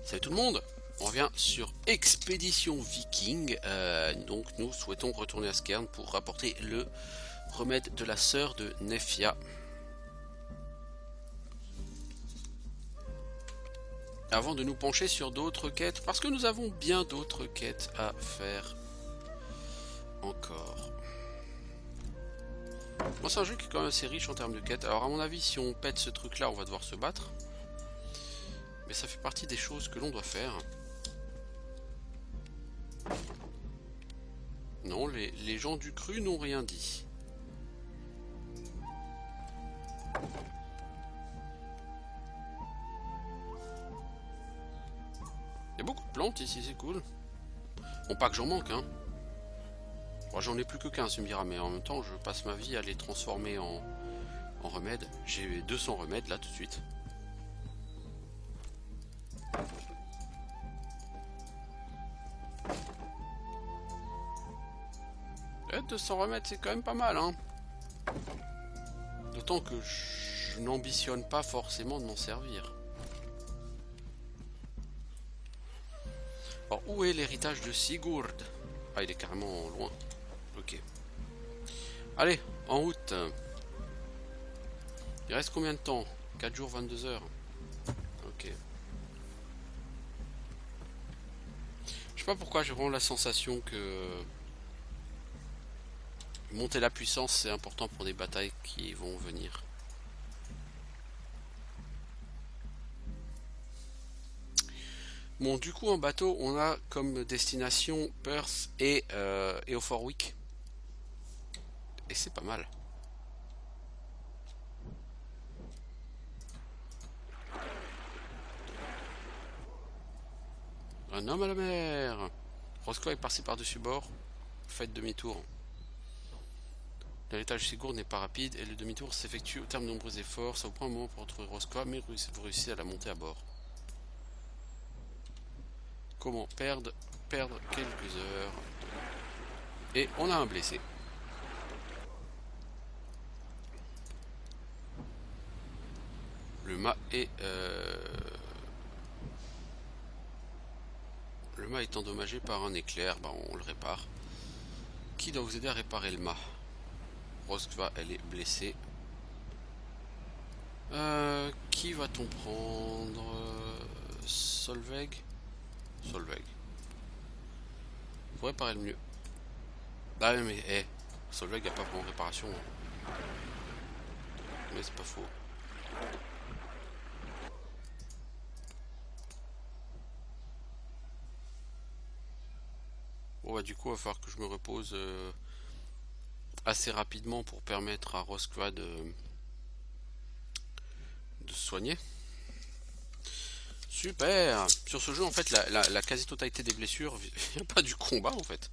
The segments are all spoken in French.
Salut tout le monde, on revient sur Expédition Viking. Donc nous souhaitons retourner à Skern pour rapporter le remède de la sœur de Nefia. Avant de nous pencher sur d'autres quêtes, parce que nous avons bien d'autres quêtes à faire encore. Bon, c'est un jeu qui est quand même assez riche en termes de quêtes. Alors à mon avis, si on pète ce truc là, on va devoir se battre. Mais ça fait partie des choses que l'on doit faire. Non, les gens du cru n'ont rien dit. Il y a beaucoup de plantes ici, c'est cool. Bon, pas que j'en manque, hein. Bon, j'en ai plus que 15, tu me diras, mais en même temps, je passe ma vie à les transformer en remèdes. J'ai 200 remèdes là tout de suite. 200 remèdes, c'est quand même pas mal, hein. D'autant que je n'ambitionne pas forcément de m'en servir. Alors, où est l'héritage de Sigurd? Ah, il est carrément loin. Ok. Allez, en route. Il reste combien de temps? 4 jours, 22 heures. Ok. Je sais pas pourquoi j'ai vraiment la sensation que monter la puissance c'est important pour des batailles qui vont venir. Bon, du coup en bateau on a comme destination Perth et Eoforwick. Et c'est pas mal. Un homme à la mer. Roscoe est passé par-dessus bord. Faites demi-tour. L'héritage Sigurd n'est pas rapide et le demi-tour s'effectue au terme de nombreux efforts. Ça vous prend un moment pour retrouver Roscoe, mais vous réussissez à la monter à bord. Comment perdre quelques heures. Et on a un blessé. Le mât est le mât est endommagé par un éclair. Bah, on le répare. Qui doit vous aider à réparer le mât? Roskva, elle est blessée. Qui va-t-on prendre? Solveig. Solveig. Faut réparer le mieux. Ah mais Solveig a pas vraiment de réparation. Mais c'est pas faux. Bon bah du coup il va falloir que je me repose assez rapidement pour permettre à Roskva de se soigner. Super. Sur ce jeu en fait la quasi-totalité des blessures vient pas du combat en fait.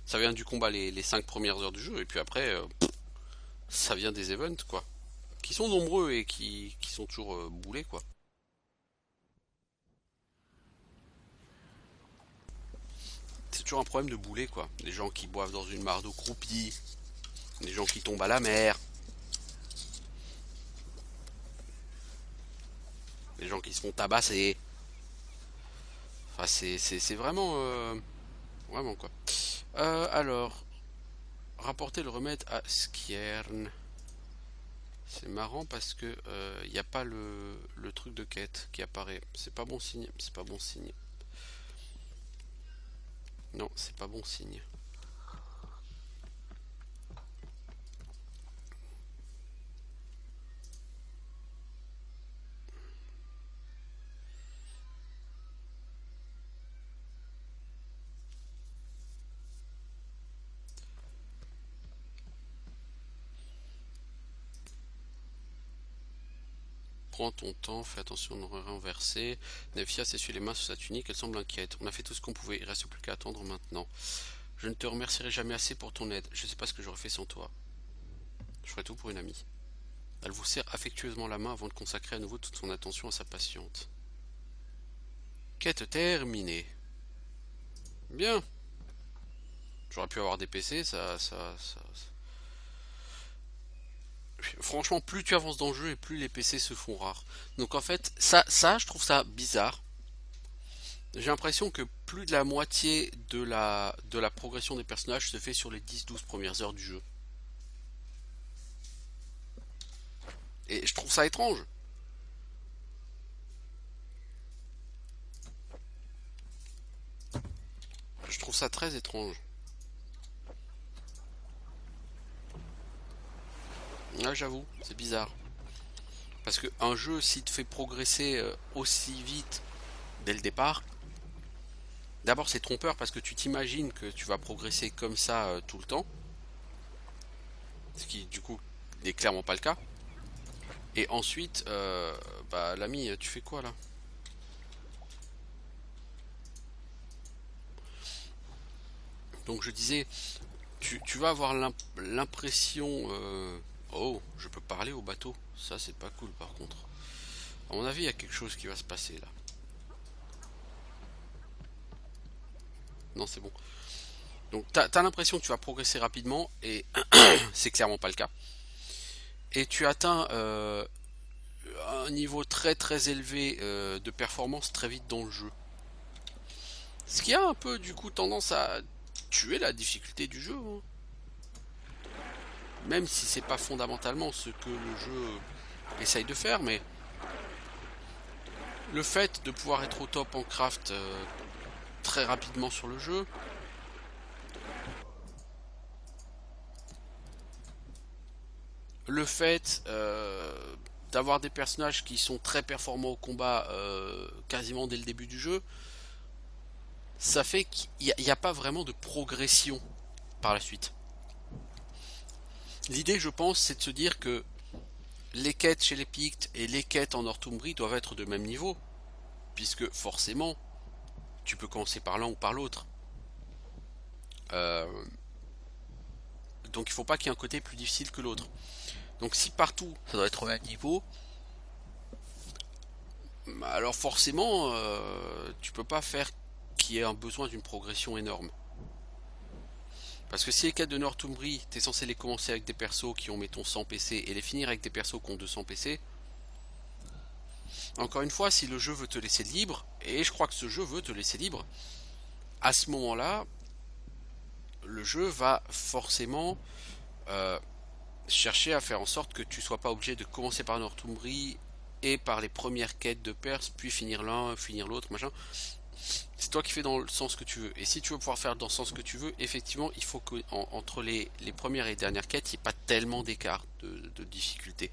Ça vient du combat les 5 premières heures du jeu et puis après ça vient des events quoi. Qui sont nombreux et qui sont toujours boulés quoi. C'est toujours un problème de bouler quoi. Les gens qui boivent dans une mare d'eau croupie, les gens qui tombent à la mer, les gens qui se font tabasser. Enfin c'est vraiment vraiment quoi. Alors rapporter le remède à Skjern. C'est marrant parce que il n'y a pas le truc de quête qui apparaît. C'est pas bon signe. C'est pas bon signe. Non, c'est pas bon signe. Prends ton temps, fais attention de ne rien renverser. Nefia s'essuie les mains sur sa tunique, elle semble inquiète. On a fait tout ce qu'on pouvait, il reste plus qu'à attendre maintenant. Je ne te remercierai jamais assez pour ton aide. Je ne sais pas ce que j'aurais fait sans toi. Je ferai tout pour une amie. Elle vous serre affectueusement la main avant de consacrer à nouveau toute son attention à sa patiente. Quête terminée. Bien. J'aurais pu avoir des PC, Franchement, plus tu avances dans le jeu et plus les PC se font rares. Donc en fait, ça je trouve ça bizarre. J'ai l'impression que plus de la moitié de la progression des personnages se fait sur les 10-12 premières heures du jeu. Et je trouve ça étrange. Je trouve ça très étrange. Ouais, j'avoue, c'est bizarre. Parce que un jeu, s'il te fait progresser aussi vite dès le départ, d'abord c'est trompeur parce que tu t'imagines que tu vas progresser comme ça tout le temps, ce qui du coup n'est clairement pas le cas. Et ensuite, bah l'ami, tu fais quoi là? Donc je disais, tu vas avoir l'impression... Oh, je peux parler au bateau. Ça c'est pas cool par contre. À mon avis, il y a quelque chose qui va se passer là. Non, c'est bon. Donc t'as l'impression que tu vas progresser rapidement et c'est clairement pas le cas. Et tu atteins un niveau très très élevé de performance très vite dans le jeu. Ce qui a un peu du coup tendance à tuer la difficulté du jeu, hein. Même si c'est pas fondamentalement ce que le jeu essaye de faire, mais le fait de pouvoir être au top en craft très rapidement sur le jeu, le fait d'avoir des personnages qui sont très performants au combat quasiment dès le début du jeu, ça fait qu'il n'y a pas vraiment de progression par la suite. L'idée, je pense, c'est de se dire que les quêtes chez les Pictes et les quêtes en Northumbrie doivent être de même niveau, puisque forcément, tu peux commencer par l'un ou par l'autre. Euh, donc il ne faut pas qu'il y ait un côté plus difficile que l'autre. Donc si partout ça doit être au même niveau, alors forcément tu peux pas faire qu'il y ait un besoin d'une progression énorme. Parce que si les quêtes de Northumbrie, t'es censé les commencer avec des persos qui ont mettons 100 PC et les finir avec des persos qui ont 200 PC, encore une fois, si le jeu veut te laisser libre, et je crois que ce jeu veut te laisser libre, à ce moment-là, le jeu va forcément euh, chercher à faire en sorte que tu sois pas obligé de commencer par Northumbrie et par les premières quêtes de Perse, puis finir l'un, finir l'autre, machin. C'est toi qui fais dans le sens que tu veux. Et si tu veux pouvoir faire dans le sens que tu veux, effectivement, il faut que entre les premières et les dernières quêtes, il n'y ait pas tellement d'écart de difficulté.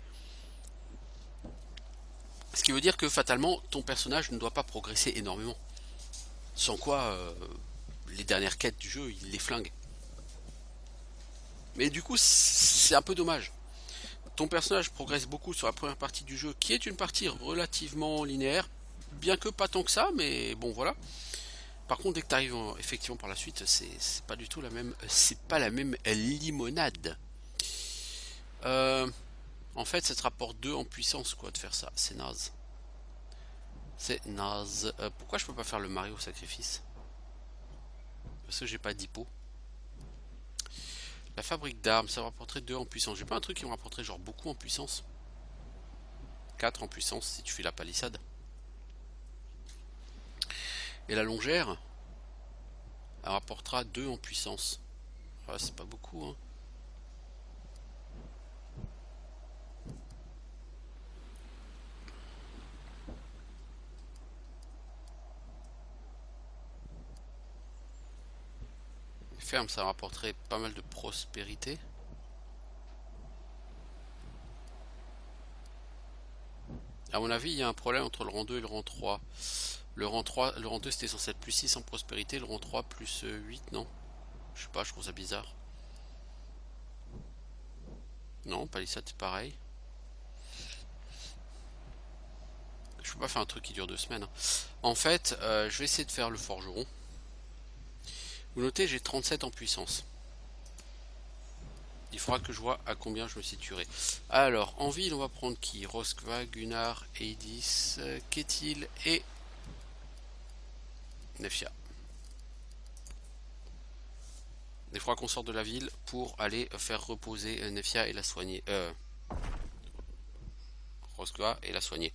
Ce qui veut dire que fatalement, ton personnage ne doit pas progresser énormément. Sans quoi, les dernières quêtes du jeu, il les flingue. Mais du coup, c'est un peu dommage. Ton personnage progresse beaucoup sur la première partie du jeu, qui est une partie relativement linéaire, bien que pas tant que ça, mais bon voilà. Par contre, dès que tu arrives effectivement par la suite, c'est pas du tout la même, c'est pas la même limonade. Euh, En fait, ça te rapporte 2 en puissance quoi de faire ça, c'est naze. C'est naze. Pourquoi je peux pas faire le Mario sacrifice? Parce que j'ai pas d'hypo. La fabrique d'armes, ça me rapporterait 2 en puissance. J'ai pas un truc qui me rapporterait genre beaucoup en puissance? 4 en puissance si tu fais la palissade. Et la longère, elle rapportera 2 en puissance. Ah, c'est pas beaucoup, hein. Ferme, ça rapporterait pas mal de prospérité. À mon avis, il y a un problème entre le rang 2 et le rang 3. Le rang 3, le rang 2 c'était censé être plus 6 en prospérité, le rang 3 plus 8, non? Je sais pas, je trouve ça bizarre. Non, palissade c'est pareil. Je peux pas faire un truc qui dure 2 semaines, hein. En fait, je vais essayer de faire le forgeron. Vous notez, j'ai 37 en puissance. Il faudra que je vois à combien je me situerai. Alors, en ville, on va prendre qui? Roskva, Gunnar, Eidis, Ketil et Nefia. Il faudra qu'on sorte de la ville pour aller faire reposer Nefia et la soigner. Roskva et la soigner.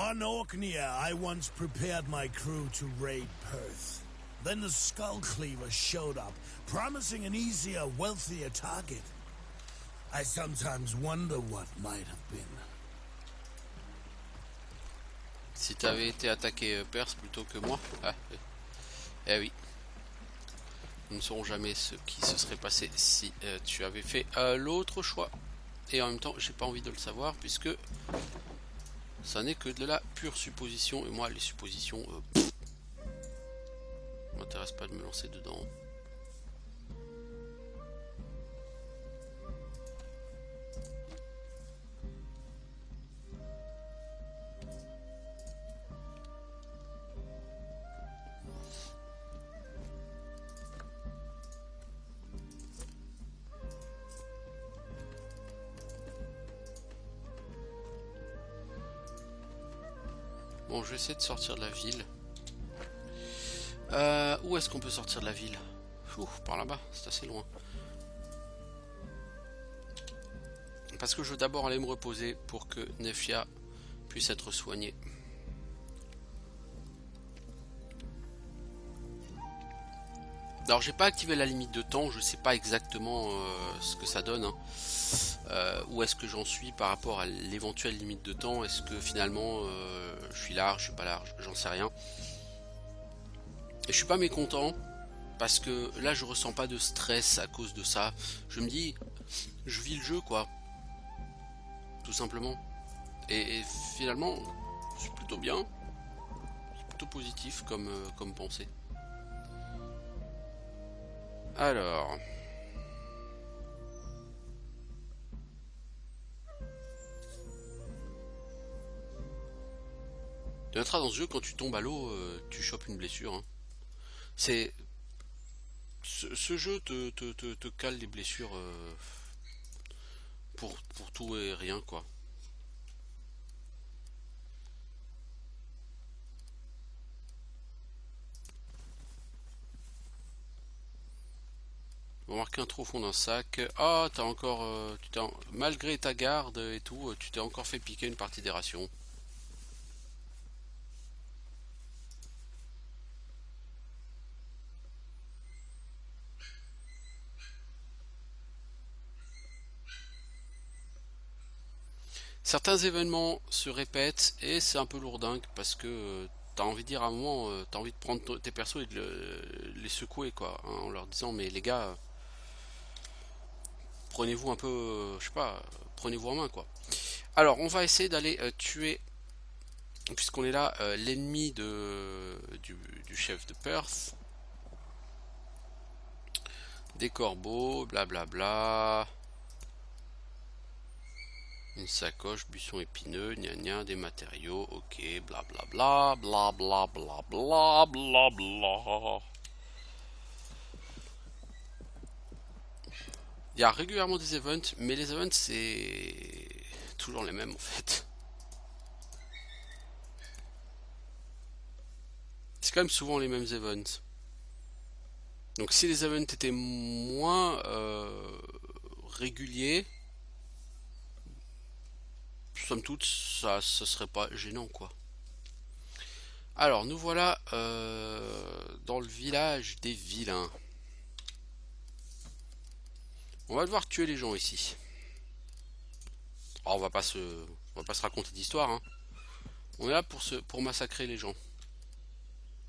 On Orkney, I once prepared my crew to raid Perth. Then the Skull Cleaver showed up, promising an easier, wealthier target. I sometimes wonder what might have been. Si t'avais été attaqué Perse plutôt que moi, ah, eh oui. Nous ne saurons jamais ce qui se serait passé si tu avais fait l'autre choix. Et en même temps, j'ai pas envie de le savoir puisque ça n'est que de la pure supposition. Et moi, les suppositions, m'intéresse pas de me lancer dedans. Bon, je vais essayer de sortir de la ville. Où est-ce qu'on peut sortir de la ville? Par là-bas, c'est assez loin. Parce que je veux d'abord aller me reposer pour que Nefia puisse être soignée. Alors j'ai pas activé la limite de temps, je sais pas exactement ce que ça donne. Hein. Où est-ce que j'en suis par rapport à l'éventuelle limite de temps? Est-ce que finalement je suis large, je suis pas large, j'en sais rien. Et je suis pas mécontent parce que là je ressens pas de stress à cause de ça. Je me dis, je vis le jeu quoi, tout simplement. Et finalement, c'est plutôt bien, c'est plutôt positif comme pensée. Alors. Tu noteras dans ce jeu, quand tu tombes à l'eau, tu chopes une blessure. Hein. C'est. Ce jeu te cale les blessures pour tout et rien, quoi. On va marquer un trou au fond d'un sac. Ah, t'as encore. Malgré ta garde et tout, tu t'es encore fait piquer une partie des rations. Certains événements se répètent et c'est un peu lourdingue parce que t'as envie de dire à un moment, t'as envie de prendre tes persos et de les secouer quoi, hein, en leur disant mais les gars, prenez-vous un peu, je sais pas, prenez-vous en main quoi. Alors on va essayer d'aller tuer, puisqu'on est là, l'ennemi du chef de Perth. Des corbeaux, blablabla. Une sacoche, buisson épineux, gna gna, des matériaux, ok, blablabla, blablabla, blablabla. Il y a régulièrement des events, mais les events c'est toujours les mêmes en fait. C'est quand même souvent les mêmes events. Donc si les events étaient moins réguliers, somme toute, ça serait pas gênant quoi. Alors nous voilà dans le village des vilains. On va devoir tuer les gens ici. Alors, on va pas se raconter d'histoire. Hein. On est là pour massacrer les gens.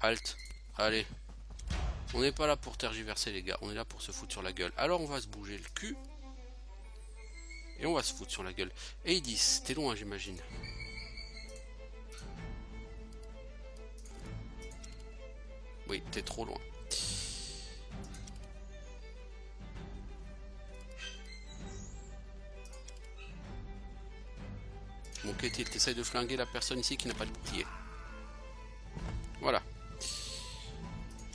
Halt. Allez. On n'est pas là pour tergiverser les gars. On est là pour se foutre sur la gueule. Alors on va se bouger le cul. Et on va se foutre sur la gueule. Et ils disent, t'es loin j'imagine. Oui, t'es trop loin. Bon, Katie, t'essayes de flinguer la personne ici qui n'a pas de bouclier. Voilà.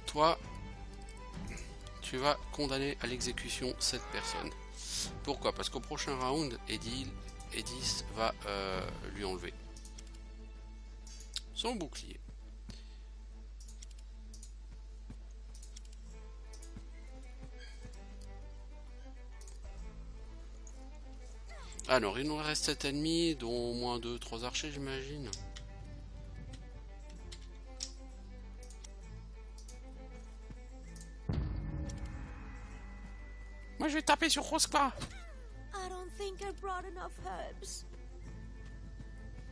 Toi, tu vas condamner à l'exécution cette personne. Pourquoi? Parce qu'au prochain round, Edith va lui enlever son bouclier. Alors, il nous reste 7 ennemis, dont au moins 2-3 archers, j'imagine. Moi, je vais taper sur Rosqua. I don't think I brought enough herbs.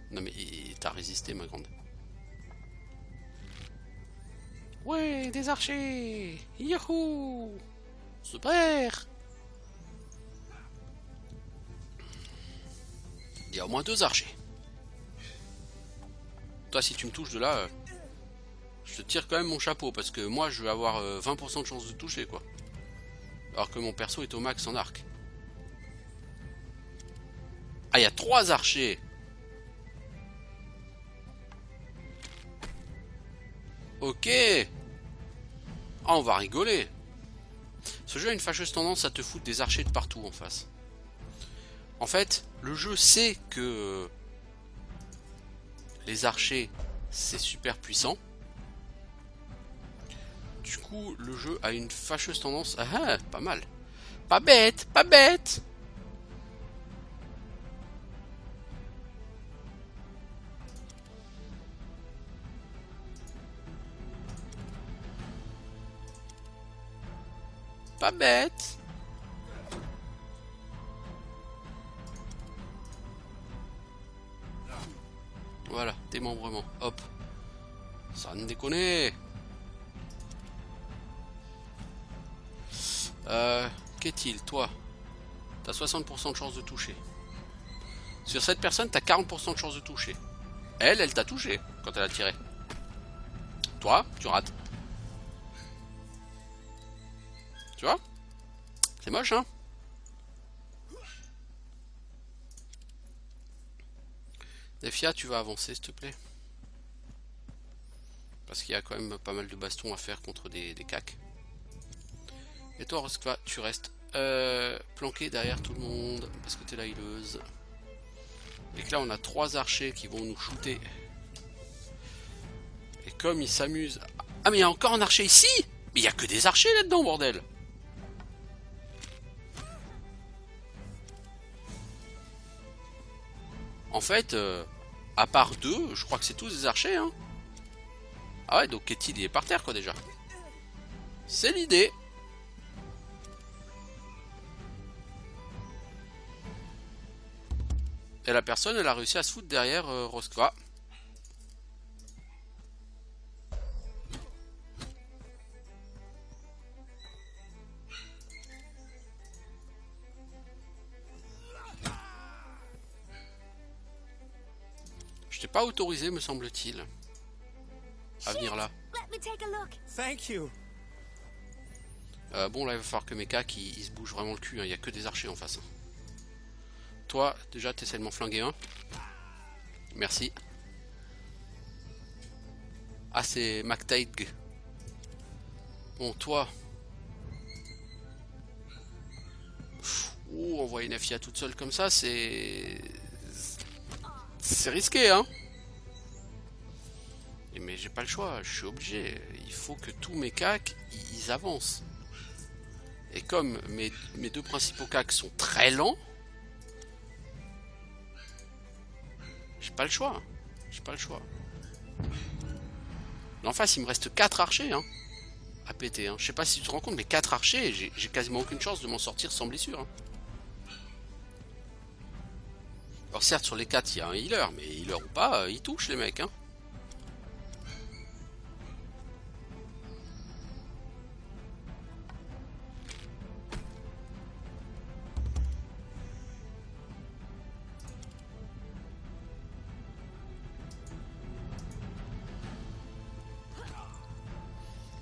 Non, mais t'as résisté, ma grande. Ouais, des archers. Youhou. Super. Il y a au moins 2 archers. Toi, si tu me touches de là, je te tire quand même mon chapeau, parce que moi, je vais avoir 20% de chance de toucher, quoi. Alors que mon perso est au max en arc. Ah, il y a 3 archers. Ok. Ah, on va rigoler. Ce jeu a une fâcheuse tendance à te foutre des archers de partout en face. En fait, le jeu sait que les archers, c'est super puissant. Du coup, le jeu a une fâcheuse tendance... Ah ah, pas mal. Pas bête, pas bête. Pas bête. Voilà, démembrement. Hop. Ça ne déconne. Qu'est-il, toi? T'as 60% de chance de toucher. Sur cette personne, t'as 40% de chance de toucher. Elle t'a touché quand elle a tiré. Toi, tu rates. Tu vois? C'est moche, hein? Nefia, tu vas avancer, s'il te plaît. Parce qu'il y a quand même pas mal de bastons à faire contre des cacs. Et toi, Rosqua, tu restes planqué derrière tout le monde. Parce que t'es la healeuse. Et que là, on a 3 archers qui vont nous shooter. Et comme ils s'amusent... Ah, mais il y a encore un archer ici! Mais il n'y a que des archers là-dedans, bordel! En fait, à part 2, je crois que c'est tous des archers, hein. Ah ouais, donc Ketty, il est par terre, quoi, déjà. C'est l'idée. Et la personne, elle a réussi à se foutre derrière Rosqua. Je t'ai pas autorisé, me semble-t-il, à venir là. Let me take a look. Thank you. Bon, là, il va falloir que mes cacs, ils se bougent vraiment le cul. Il n'y a que des archers en face. Toi, déjà, t'essaies de m'en flinguer un. Merci. Ah, c'est MacTaig. Bon, toi. Ouh, envoyer Nefia toute seule comme ça, c'est risqué, hein. Mais j'ai pas le choix, je suis obligé. Il faut que tous mes cacs, ils avancent. Et comme mes 2 principaux cacs sont très lents, j'ai pas le choix. J'ai pas le choix. Mais en face, il me reste 4 archers, hein, à péter. Hein. Je sais pas si tu te rends compte, mais 4 archers, j'ai quasiment aucune chance de m'en sortir sans blessure. Hein. Alors certes, sur les 4, il y a un healer, mais healer ou pas, ils touchent les mecs. Hein.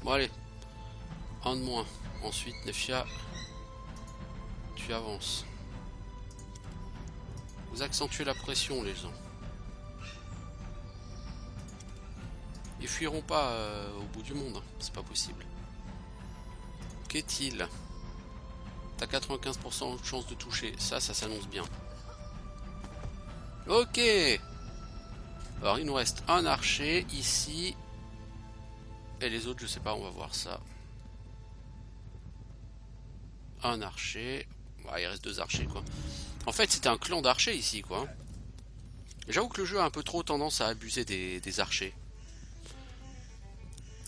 Bon allez, un de moins. Ensuite, Nefia, tu avances. Vous accentuez la pression, les gens. Ils fuiront pas au bout du monde, hein. C'est pas possible. Qu'est-il? T'as 95% de chance de toucher, ça s'annonce bien. Ok. Alors il nous reste un archer ici. Et les autres, je sais pas, on va voir ça. Un archer. Ouais, il reste 2 archers, quoi. En fait, c'était un clan d'archers ici, quoi. J'avoue que le jeu a un peu trop tendance à abuser des archers.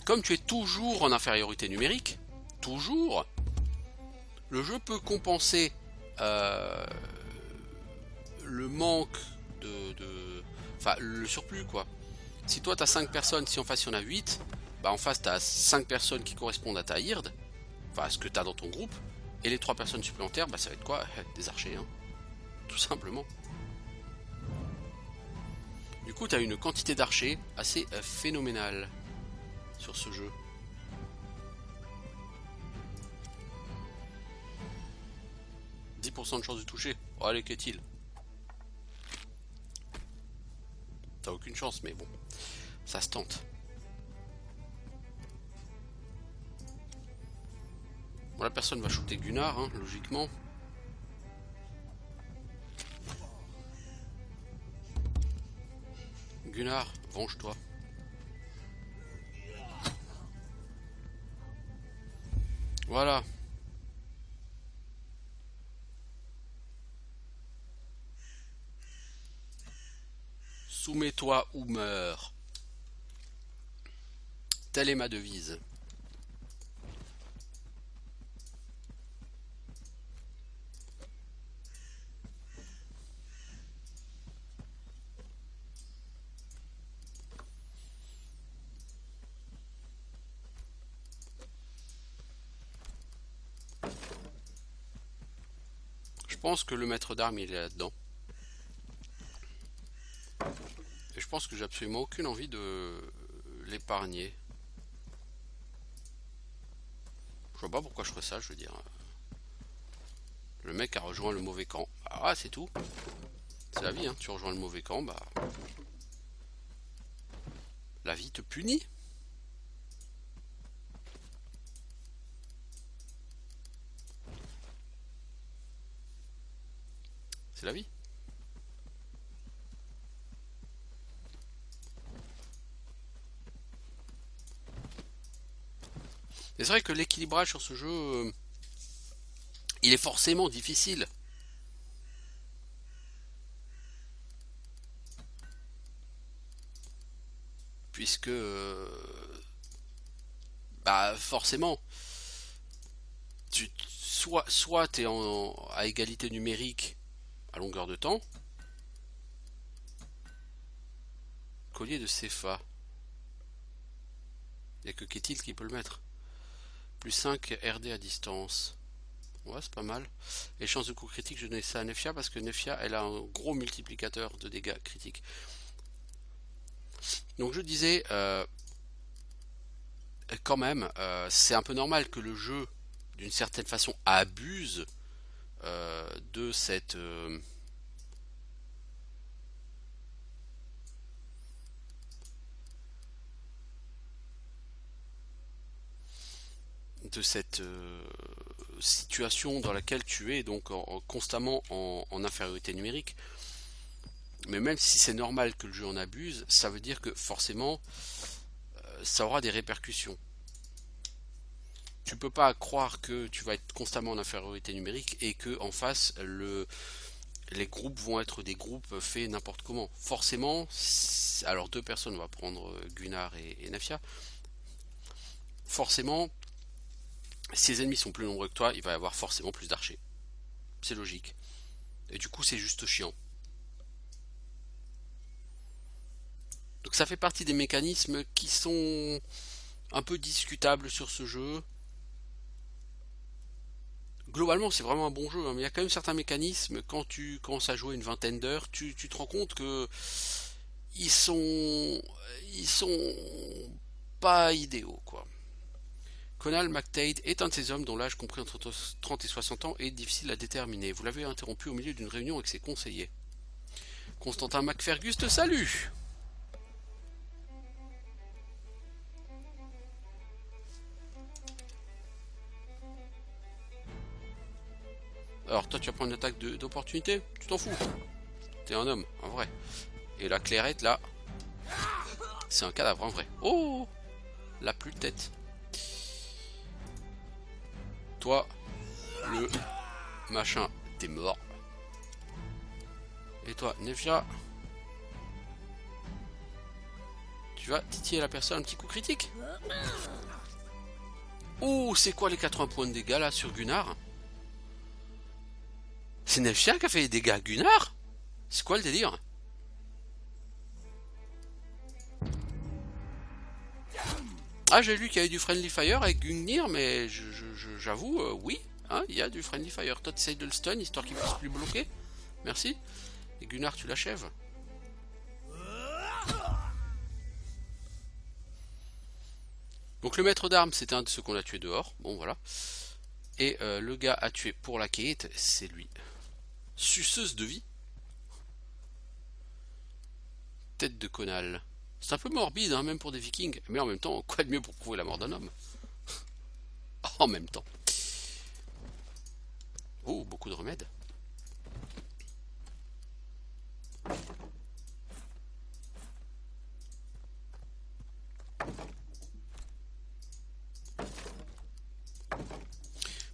Comme tu es toujours en infériorité numérique, toujours, Le jeu peut compenser le manque enfin, le surplus, quoi. Si toi, t'as 5 personnes, si en face, il y en a 8, bah en face, t'as 5 personnes qui correspondent à ta hirde, enfin, à ce que t'as dans ton groupe, et les 3 personnes supplémentaires, bah ça va être quoi? Des archers, hein. Tout simplement. Du coup, tu as une quantité d'archers assez phénoménale sur ce jeu. « 10% de chance de toucher. Oh, allez, qu'est-il? T'as aucune chance, mais bon, ça se tente. Bon, la personne va shooter Gunnar, hein, logiquement. Gunnar, venge-toi. Voilà. Soumets-toi ou meurs. Telle est ma devise. Je pense que le maître d'armes il est là-dedans. Et je pense que j'ai absolument aucune envie de l'épargner. Je vois pas pourquoi je ferais ça, je veux dire. Le mec a rejoint le mauvais camp. Ah, c'est tout. C'est la vie, hein. Tu rejoins le mauvais camp, bah... la vie te punit. C'est la vie. Et c'est vrai que l'équilibrage sur ce jeu, il est forcément difficile. Puisque, bah forcément, soit tu es à égalité numérique à longueur de temps. Collier de Cepha. Il n'y a que Ketil qui peut le mettre. Plus 5 RD à distance. Ouais, c'est pas mal. Et chance de coup critique, je donnais ça à Nefia parce que Nefia, elle a un gros multiplicateur de dégâts critiques. Donc je disais, quand même, c'est un peu normal que le jeu, d'une certaine façon, abuse de cette... situation dans laquelle tu es donc constamment en infériorité numérique. Mais même si c'est normal que le jeu en abuse, ça veut dire que forcément ça aura des répercussions. Tu peux pas croire que tu vas être constamment en infériorité numérique et que en face les groupes vont être des groupes faits n'importe comment. Forcément, alors 2 personnes, on va prendre Gunnar et Nefia. Forcément, si les ennemis sont plus nombreux que toi, il va y avoir forcément plus d'archers. C'est logique. Et du coup, c'est juste chiant. Donc ça fait partie des mécanismes qui sont un peu discutables sur ce jeu. Globalement, c'est vraiment un bon jeu, hein, mais il y a quand même certains mécanismes, quand tu commences à jouer une vingtaine d'heures, tu te rends compte que ils sont pas idéaux, quoi. Conal McTade est un de ces hommes dont l'âge compris entre 30 et 60 ans est difficile à déterminer. Vous l'avez interrompu au milieu d'une réunion avec ses conseillers. Constantin McFergus te salue. Alors toi tu vas prendre une attaque d'opportunité. Tu t'en fous. T'es un homme, en vrai. Et la clairette là, c'est un cadavre en vrai. Oh, la plus de tête. Toi, le machin, t'es mort. Et toi, Nefia, tu vas titiller la personne un petit coup critique. Oh, c'est quoi les 80 points de dégâts là sur Gunnar? C'est Nefia qui a fait les dégâts à Gunnar? C'est quoi le délire? Ah, j'ai lu qu'il y avait du Friendly Fire avec Gungnir, mais j'avoue, oui, hein, il y a du Friendly Fire. Toi, t'essayes de le stun, histoire qu'il puisse plus bloquer. Merci. Et Gunnar, tu l'achèves. Donc le maître d'armes, c'était un de ceux qu'on a tué dehors. Bon, voilà. Et le gars à tuer pour la quête, c'est lui. Suceuse de vie. Tête de Conal. C'est un peu morbide, hein, même pour des vikings. Mais en même temps, quoi de mieux pour prouver la mort d'un homme? En même temps. Oh, beaucoup de remèdes.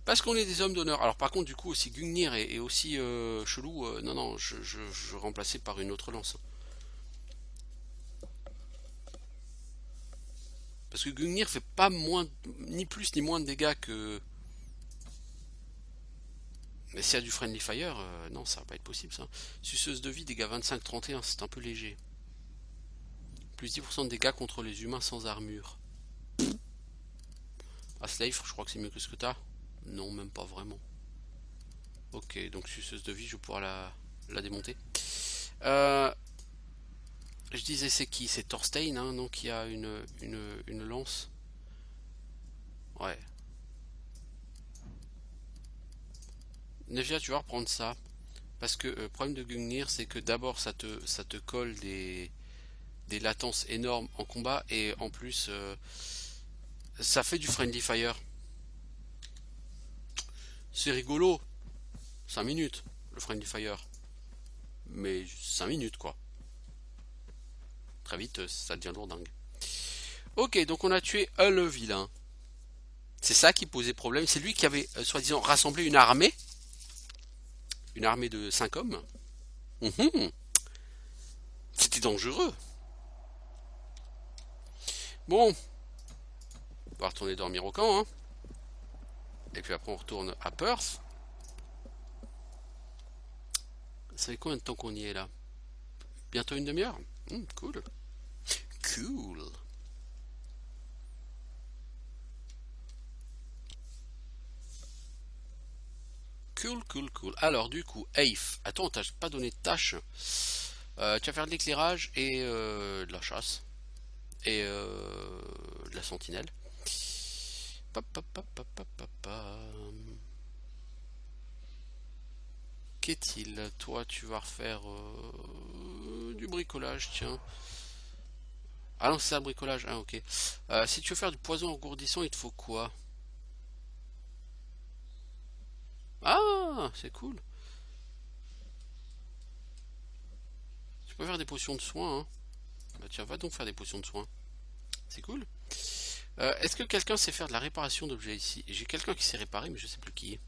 Parce qu'on est des hommes d'honneur. Alors par contre, du coup, aussi Gungnir est aussi chelou. Non, je remplaçais par une autre lance. Parce que Gungnir fait pas moins, ni plus ni moins de dégâts que... Mais s'il y a du Friendly Fire, non, ça va pas être possible ça. Suceuse de vie, dégâts 25-31, c'est un peu léger. Plus 10% de dégâts contre les humains sans armure. Ah, Slave, je crois que c'est mieux que ce que t'as. Non, même pas vraiment. Ok, donc suceuse de vie, je vais pouvoir la démonter. Je disais c'est qui? C'est Thorstein, hein, non, qui a une lance. Ouais. Nevia, tu vas reprendre ça. Parce que le problème de Gungnir, c'est que d'abord ça te colle des latences énormes en combat. Et en plus, ça fait du Friendly Fire. C'est rigolo. 5 minutes, le Friendly Fire. Mais 5 minutes, quoi. Très vite, ça devient lourdingue. Ok, donc on a tué le vilain. C'est ça qui posait problème. C'est lui qui avait, soi-disant, rassemblé une armée. Une armée de 5 hommes. C'était dangereux. Bon. On va retourner dormir au camp, hein. Et puis après on retourne à Perth. Ça fait combien de temps qu'on y est là? Bientôt une demi-heure. Cool. Cool. Cool. Alors du coup, Eif. Attends, t'as pas donné de tâche. Tu vas faire de l'éclairage et de la chasse. Et de la sentinelle. Qu'est-il? Toi, tu vas refaire du bricolage, tiens. Ah non, c'est ça le bricolage. Ah, ok. Si tu veux faire du poison engourdissant, il te faut quoi? Ah, c'est cool. Tu peux faire des potions de soins, hein. Bah tiens, va donc faire des potions de soins. C'est cool. Est-ce que quelqu'un sait faire de la réparation d'objets ici? J'ai quelqu'un qui sait réparer, mais je sais plus qui est.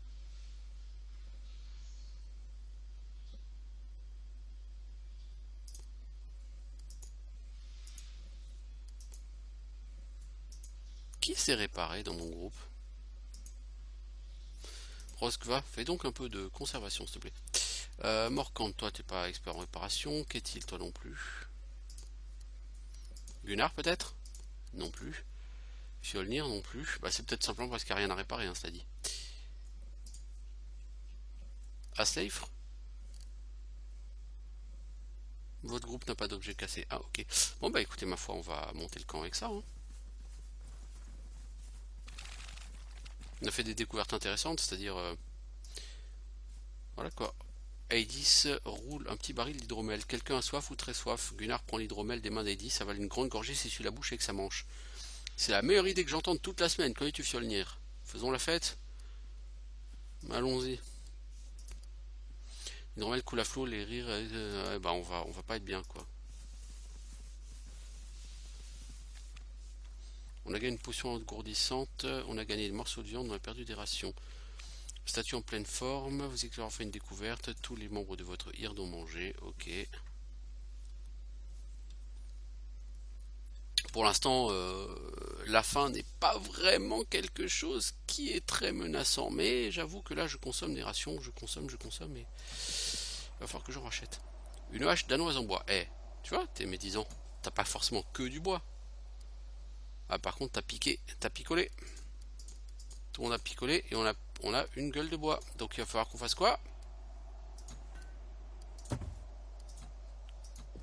Qui sait réparer dans mon groupe? Roskva, fais donc un peu de conservation, s'il te plaît. Morkant, toi, t'es pas expert en réparation. Qu'est-il, toi non plus? Gunnar, peut-être? Non plus. Fjolnir, non plus. Bah, c'est peut-être simplement parce qu'il n'y a rien à réparer, hein, cela dit. Asleif? Votre groupe n'a pas d'objet cassé. Ah, ok. Bon, bah écoutez, ma foi, on va monter le camp avec ça, hein. On a fait des découvertes intéressantes, c'est-à-dire... voilà quoi. Aedis roule un petit baril d'hydromel. Quelqu'un a soif ou très soif? Gunnar prend l'hydromel des mains d'Aedis, avale une grande gorgée, s'essuie la bouche avec sa manche. C'est la meilleure idée que j'entende toute la semaine. Quand es-tu, Fjolnir? Faisons la fête? Allons-y. L'hydromel coule à flot, les rires... bah on va pas être bien, quoi. On a gagné une potion engourdissante, on a gagné des morceaux de viande, on a perdu des rations. Statue en pleine forme, vous éclairez enfin une découverte, tous les membres de votre hird ont mangé, ok. Pour l'instant, la faim n'est pas vraiment quelque chose qui est très menaçant. Mais j'avoue que là, je consomme des rations, je consomme, et il va falloir que j'en rachète. Une hache danoise en bois. Eh, tu vois, t'es médisant. T'as pas forcément que du bois. Ah, par contre, t'as picolé. Tout le monde a picolé et on a une gueule de bois. Donc il va falloir qu'on fasse quoi?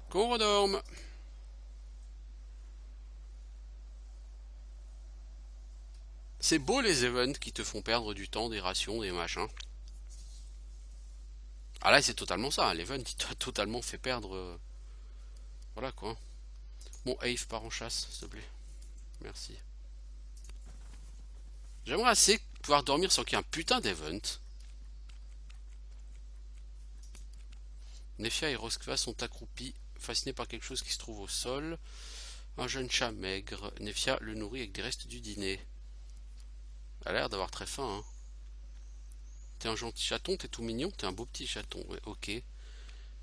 Qu'on redorme. C'est beau les events qui te font perdre du temps, des rations, des machins. Ah là c'est totalement ça, l'event il t'a totalement fait perdre... Voilà quoi. Bon, Eve part en chasse, s'il te plaît. Merci. J'aimerais assez pouvoir dormir sans qu'il y ait un putain d'event. Nefia et Roskva sont accroupis, fascinés par quelque chose qui se trouve au sol. Un jeune chat maigre. Nefia le nourrit avec des restes du dîner. Elle a l'air d'avoir très faim, hein. T'es un gentil chaton, t'es tout mignon, t'es un beau petit chaton. Ouais, ok.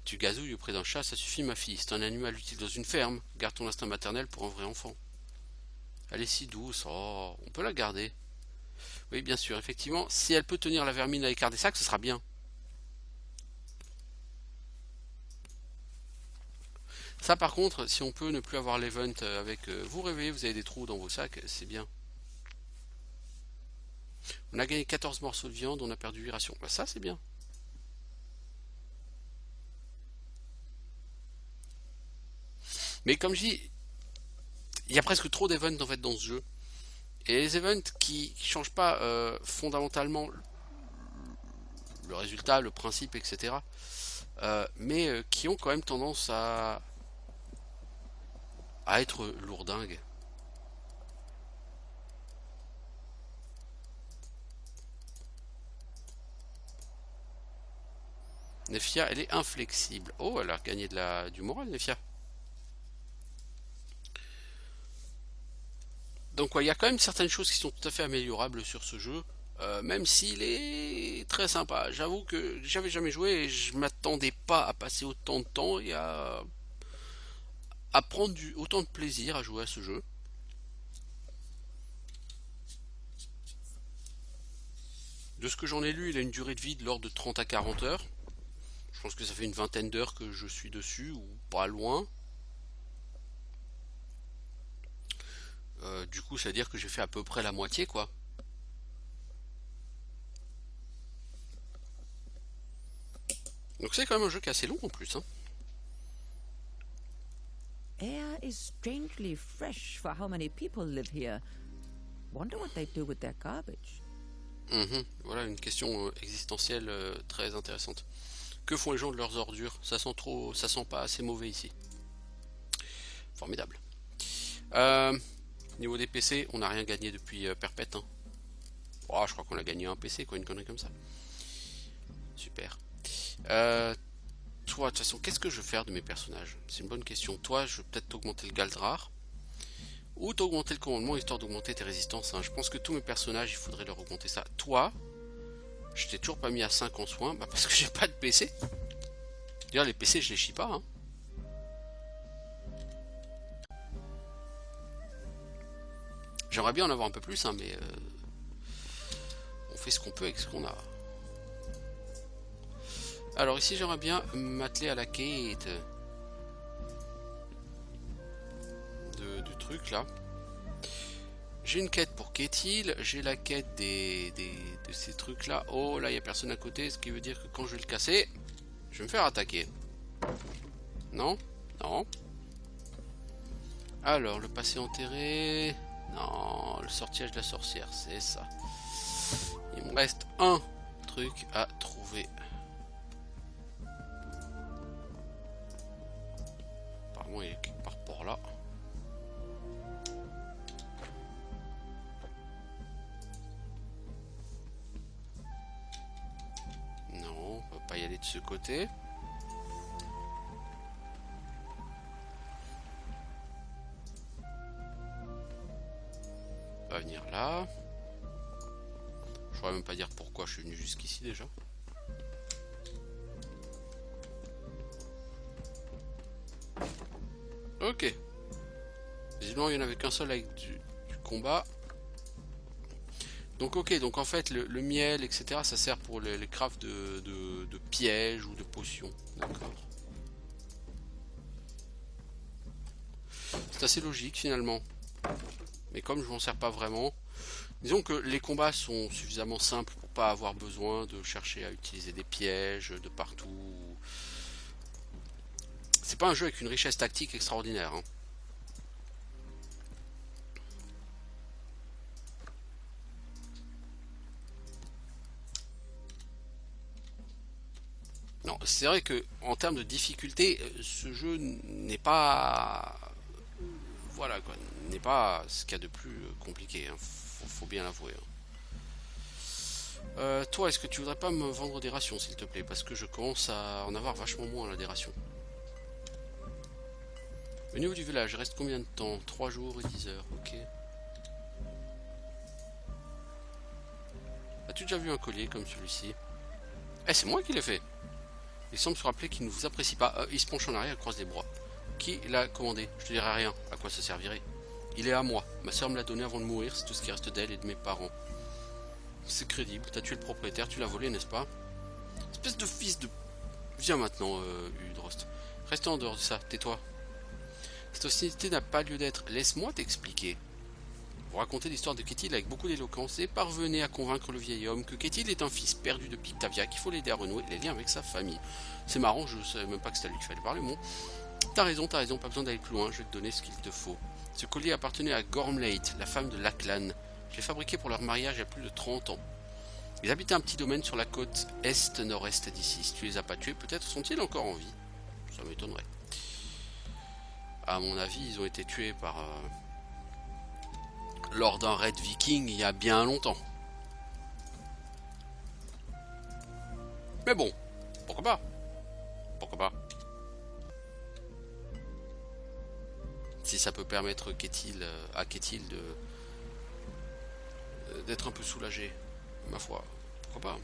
Tu gazouilles auprès d'un chat, ça suffit ma fille. C'est un animal utile dans une ferme. Garde ton instinct maternel pour un vrai enfant. Elle est si douce. Oh, on peut la garder. Oui, bien sûr, effectivement. Si elle peut tenir la vermine à l'écart des sacs, ce sera bien. Ça, par contre, si on peut ne plus avoir l'event avec vous réveillez, vous avez des trous dans vos sacs, c'est bien. On a gagné 14 morceaux de viande, on a perdu 8 rations. Bah, ça, c'est bien. Mais comme je dis, il y a presque trop d'events en fait dans ce jeu. Et les events qui changent pas fondamentalement le résultat, le principe, etc. Mais qui ont quand même tendance à être lourdingues. Nefia, elle est inflexible. Oh, elle a gagné du moral, Nefia. Donc, ouais, il y a quand même certaines choses qui sont tout à fait améliorables sur ce jeu. Même s'il est très sympa. J'avoue que j'avais jamais joué et je m'attendais pas à passer autant de temps et à prendre autant de plaisir à jouer à ce jeu. De ce que j'en ai lu, il a une durée de vie de l'ordre de 30 à 40 heures. Je pense que ça fait une vingtaine d'heures que je suis dessus, ou pas loin. Du coup, ça veut dire que j'ai fait à peu près la moitié, quoi. Donc c'est quand même un jeu qui est assez long en plus, hein. Air is strangely fresh for how many people live here. Wonder what they do with their garbage. Voilà une question existentielle très intéressante. Que font les gens de leurs ordures? Ça sent pas assez mauvais ici. Formidable. Niveau des PC, on n'a rien gagné depuis Perpète, hein. Oh, je crois qu'on a gagné un PC, quoi, une connerie comme ça. Super. Toi, de toute façon, qu'est-ce que je veux faire de mes personnages? C'est une bonne question. Toi, je vais peut-être t'augmenter le Galdrar. Ou t'augmenter le commandement, histoire d'augmenter tes résistances, hein. Je pense que tous mes personnages, il faudrait leur augmenter ça. Toi, je t'ai toujours pas mis à 5 en soins, bah parce que j'ai pas de PC. D'ailleurs, les PC, je les chie pas, hein. J'aimerais bien en avoir un peu plus, hein, mais on fait ce qu'on peut avec ce qu'on a. Alors ici, j'aimerais bien m'atteler à la quête du truc là. J'ai une quête pour Ketil, j'ai la quête de ces trucs là. Oh là, il n'y a personne à côté, ce qui veut dire que quand je vais le casser, je vais me faire attaquer. Non? Non. Alors, le passé enterré. Non, le sortilège de la sorcière, c'est ça. Il me reste un truc à trouver. Apparemment, il est quelque part par là. Non, on peut pas y aller de ce côté. On va venir là. Je pourrais même pas dire pourquoi je suis venu jusqu'ici déjà. Ok. Visiblement il n'y en avait qu'un seul avec du combat. Donc ok, donc en fait le miel, etc. ça sert pour les crafts de pièges ou de potions. D'accord. C'est assez logique finalement. Mais comme je m'en sers pas vraiment, disons que les combats sont suffisamment simples pour pas avoir besoin de chercher à utiliser des pièges de partout. C'est pas un jeu avec une richesse tactique extraordinaire. Hein. Non, c'est vrai que en termes de difficulté, ce jeu n'est pas, voilà quoi, n'est pas ce qu'il y a de plus compliqué. Hein. Faut bien l'avouer. Hein. Toi, est-ce que tu voudrais pas me vendre des rations, s'il te plaît, parce que je commence à en avoir vachement moins là des rations. Au niveau du village, il reste combien de temps? 3 jours et 10 heures, ok. As-tu déjà vu un collier comme celui-ci? Eh, c'est moi qui l'ai fait. Il semble se rappeler qu'il ne vous apprécie pas. Il se penche en arrière et croise les bras. Qui l'a commandé? Je te dirai rien. À quoi ça servirait? Il est à moi. Ma soeur me l'a donné avant de mourir. C'est tout ce qui reste d'elle et de mes parents. C'est crédible. T'as tué le propriétaire. Tu l'as volé, n'est-ce pas? Espèce de fils de... Viens maintenant, Udrost. Reste en dehors de ça. Tais-toi. Cette hostilité n'a pas lieu d'être. Laisse-moi t'expliquer. Vous racontez l'histoire de Ketil avec beaucoup d'éloquence et parvenez à convaincre le vieil homme que Ketil est un fils perdu de Pictavia, qu'il faut l'aider à renouer les liens avec sa famille. C'est marrant, je savais même pas que c'était à lui qu'il fallait parler, bon. T'as raison, pas besoin d'aller plus loin, je vais te donner ce qu'il te faut. Ce collier appartenait à Gormlate, la femme de Lachlan. Je l'ai fabriqué pour leur mariage il y a plus de 30 ans. Ils habitaient un petit domaine sur la côte est-nord-est d'ici. Si tu les as pas tués, peut-être sont-ils encore en vie. Ça m'étonnerait. À mon avis, ils ont été tués par... lors d'un raid viking il y a bien longtemps. Mais bon, pourquoi pas? Pourquoi pas? Si ça peut permettre à Ketil d'être un peu soulagé, ma foi, pourquoi pas?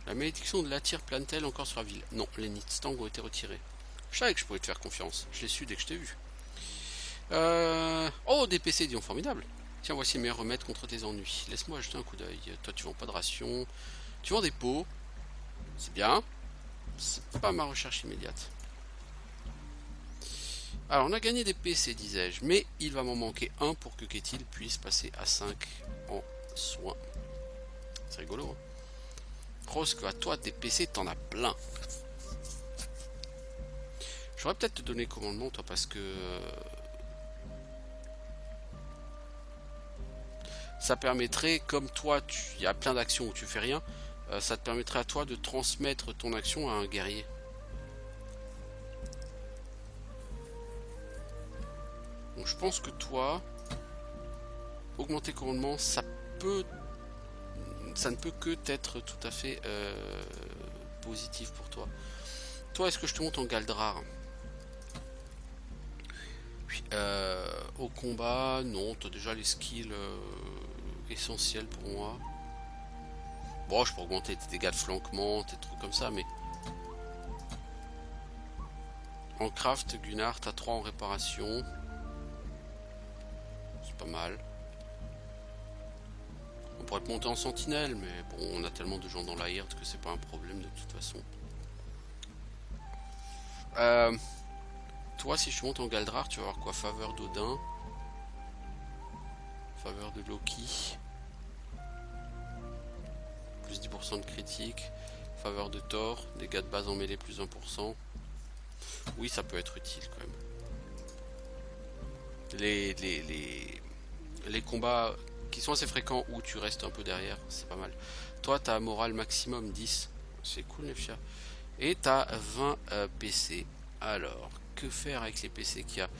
La malédiction de l'attire plane-t-elle encore sur la ville? Non, les Nidstang ont été retirés. Je savais que je pouvais te faire confiance. Je l'ai su dès que je t'ai vu. Oh, des PC, disons formidable. Tiens, voici mes remèdes contre tes ennuis. Laisse-moi jeter un coup d'œil. Toi, tu vends pas de rations. Tu vends des pots. C'est bien. C'est pas ma recherche immédiate. Alors, on a gagné des PC, disais-je. Mais il va m'en manquer un pour que Ketil puisse passer à 5 en soins. C'est rigolo, hein. Rosque, à toi, tes PC, t'en as plein. J'aurais peut-être te donner commandement, toi, parce que... ça permettrait, comme toi, il y a plein d'actions où tu fais rien, ça te permettrait à toi de transmettre ton action à un guerrier. Donc je pense que toi, augmenter commandement, ça ne peut que être tout à fait positif pour toi. Toi, est-ce que je te monte en Galdrar? Au combat, non, tu as déjà les skills essentiels pour moi. Bon, je peux augmenter tes dégâts de flanquement, tes trucs comme ça, mais... En craft, Gunnar, t'as 3 en réparation. C'est pas mal. On pourrait te monter en sentinelle, mais bon, on a tellement de gens dans la herde que c'est pas un problème de toute façon. Toi, si je monte en Galdrar, tu vas avoir quoi? Faveur d'Odin. Faveur de Loki. Plus 10% de critique. Faveur de Thor. Dégâts de base en mêlée plus 1%. Oui, ça peut être utile quand même. Les combats qui sont assez fréquents où tu restes un peu derrière, c'est pas mal. Toi, t'as morale maximum 10. C'est cool, Nefia. Et t'as 20 PC. Alors, que faire avec les PC qu'il y a?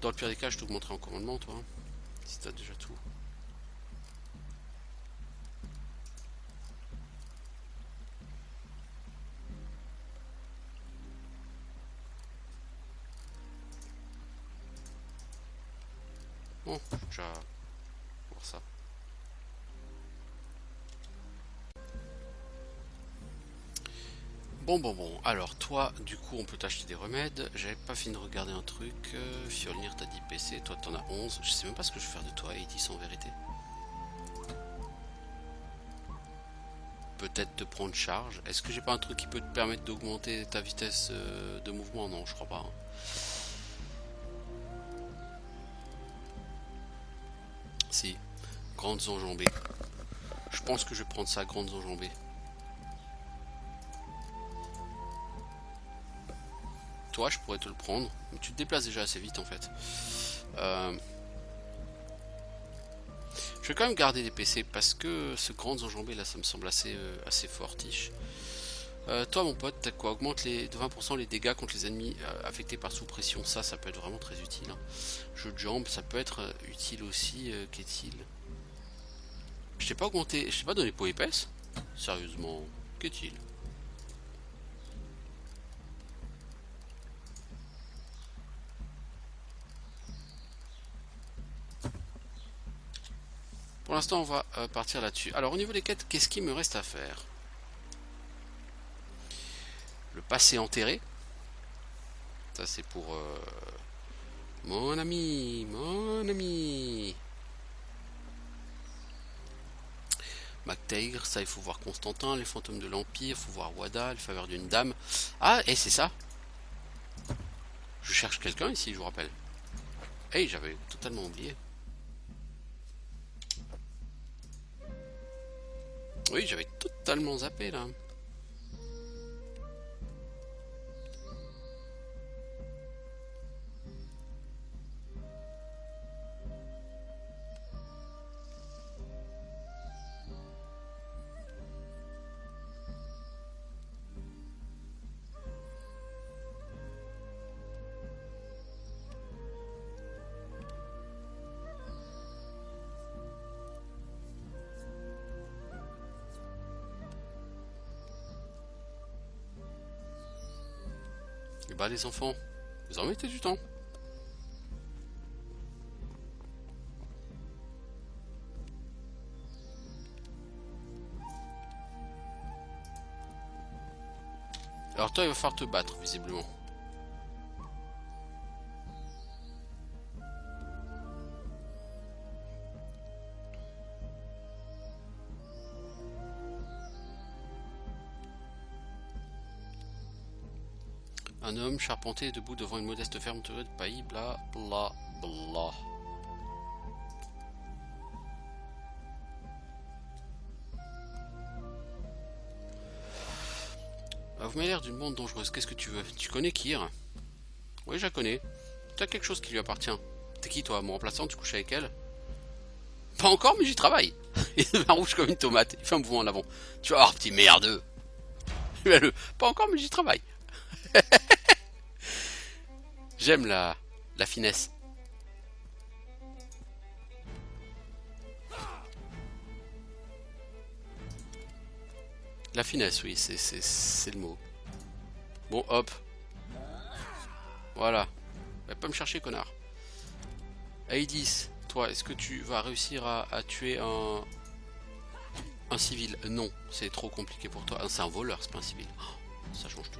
Dans le pire des cas, je t'augmenterai en commandement, toi. Hein, si t'as déjà tout. Bon, je vais déjà voir ça. Bon. Alors, toi, du coup, on peut t'acheter des remèdes. J'avais pas fini de regarder un truc. Fjolnir, t'as 10 PC. Toi, t'en as 11. Je sais même pas ce que je vais faire de toi, Edis, en vérité. Peut-être te prendre charge. Est-ce que j'ai pas un truc qui peut te permettre d'augmenter ta vitesse de mouvement? Non, je crois pas. Hein. Si. Grandes enjambées. Je pense que je vais prendre ça, grandes enjambées. Toi, je pourrais te le prendre. Mais tu te déplaces déjà assez vite en fait. Je vais quand même garder des PC parce que ce grandes enjambées là, ça me semble assez fortiche. Toi, mon pote, t'as quoi? Augmente de 20% les dégâts contre les ennemis affectés par sous pression. Ça peut être vraiment très utile. Hein. Jeu de jambes, ça peut être utile aussi. Qu'est-il? Je t'ai pas augmenté, je t'ai pas donné peau épaisse? Sérieusement, qu'est-il? Pour l'instant, on va partir là-dessus. Alors, au niveau des quêtes, qu'est-ce qu'il me reste à faire? Le passé enterré. Ça, c'est pour mon ami. MacTaigre, ça, il faut voir Constantin. Les fantômes de l'Empire, il faut voir Wada, les faveurs d'une dame. Ah, et c'est ça. Je cherche quelqu'un ici, je vous rappelle. Hey, j'avais totalement oublié. Oui, j'avais totalement zappé là. Et bah les enfants, vous en mettez du temps. Alors toi il va falloir te battre visiblement. Un homme charpenté est debout devant une modeste ferme entourée de paillis, bla bla bla. Vous m'avez l'air d'une bande dangereuse, qu'est-ce que tu veux? Tu connais Kyr? Oui, je la connais. Tu as quelque chose qui lui appartient. T'es qui toi? Mon remplaçant, tu couches avec elle? Pas encore, mais j'y travaille. Il devient rouge comme une tomate, il fait un mouvement en avant. Tu vas voir, petit merdeux. Pas encore, mais j'y travaille. J'aime la finesse. La finesse, oui, c'est le mot. Bon, hop. Voilà. Va pas me chercher, connard. Aïdis, toi, est-ce que tu vas réussir à tuer un civil? Non, c'est trop compliqué pour toi. C'est un voleur, c'est pas un civil. Oh, ça change tout.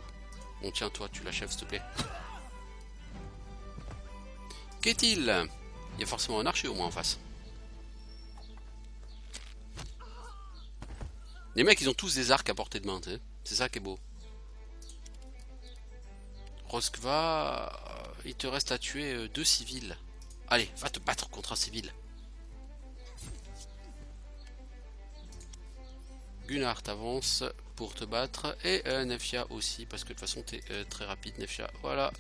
Bon, tiens, toi, tu l'achèves, s'il te plaît. Qu'est-il? Il y a forcément un archer au moins en face. Les mecs, ils ont tous des arcs à portée de main, tu sais. C'est ça qui est beau. Roskva, il te reste à tuer 2 civils. Allez, va te battre contre un civil. Gunnar, t'avances pour te battre. Et Nefia aussi, parce que de toute façon, t'es très rapide, Nefia. Voilà.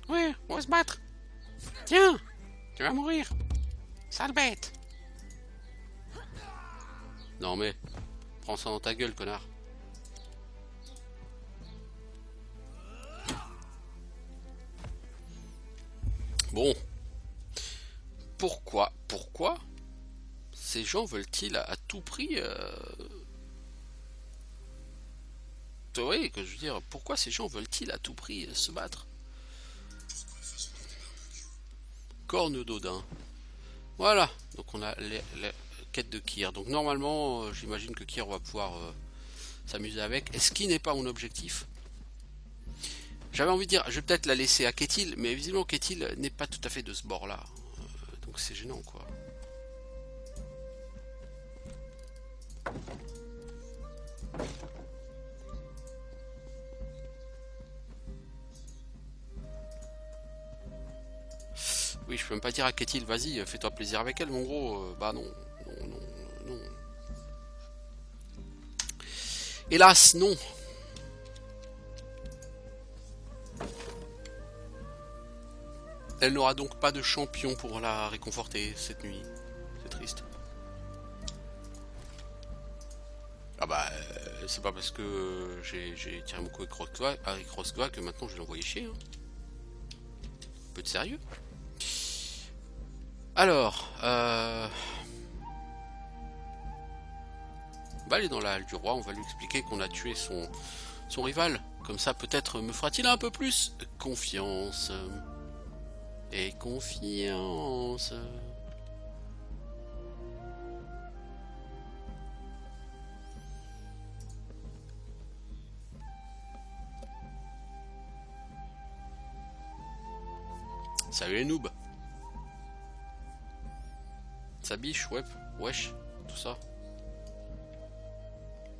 Oui, on va se battre. Tiens, tu vas mourir. Sale bête. Non mais, prends ça dans ta gueule, connard. Bon. Pourquoi ces gens veulent-ils à tout prix Vous voyez que je veux dire, pourquoi ces gens veulent-ils à tout prix se battre? corne d'Odin. Voilà, donc on a les quêtes de Kyr. Donc normalement, j'imagine que Kyr va pouvoir s'amuser avec. Et ce qui n'est pas mon objectif. J'avais envie de dire, je vais peut-être la laisser à Ketil, mais visiblement Ketil n'est pas tout à fait de ce bord-là. Donc c'est gênant, quoi. Oui, je peux même pas dire à Ketil, vas-y, fais-toi plaisir avec elle, mais en gros, bah non, non. Hélas, non. Elle n'aura donc pas de champion pour la réconforter cette nuit. C'est triste. Ah bah, c'est pas parce que j'ai tiré mon coup avec Rosgoa que maintenant je vais l'envoyer chier. Hein. Un peu de sérieux. Alors, on va aller dans la halle du roi, on va lui expliquer qu'on a tué son rival. Comme ça, peut-être me fera-t-il un peu plus confiance. Et confiance. Salut les noobs. Sa biche, ouais, wesh, tout ça.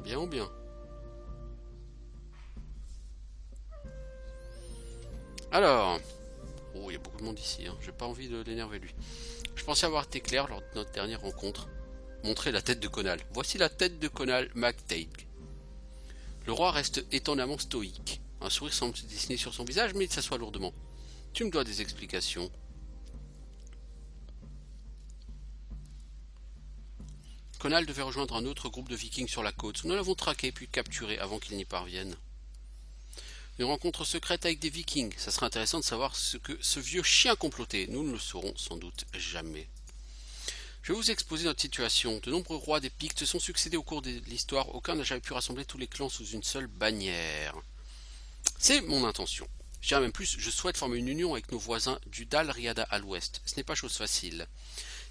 Bien ou bien? Alors, oh, il y a beaucoup de monde ici, hein. J'ai pas envie de l'énerver lui. Je pensais avoir été clair lors de notre dernière rencontre. Montrer la tête de Conal. Voici la tête de Conal MacTague. Le roi reste étonnamment stoïque. Un sourire semble se dessiner sur son visage, mais il s'assoit lourdement. Tu me dois des explications. Conal devait rejoindre un autre groupe de vikings sur la côte. Nous l'avons traqué puis capturé avant qu'il n'y parvienne. Une rencontre secrète avec des vikings. Ça serait intéressant de savoir ce que ce vieux chien complotait. Nous ne le saurons sans doute jamais. Je vais vous exposer notre situation. De nombreux rois des Pictes se sont succédés au cours de l'histoire. Aucun n'a jamais pu rassembler tous les clans sous une seule bannière. C'est mon intention. Je dirais même plus, je souhaite former une union avec nos voisins du Dal Riada à l'ouest. Ce n'est pas chose facile.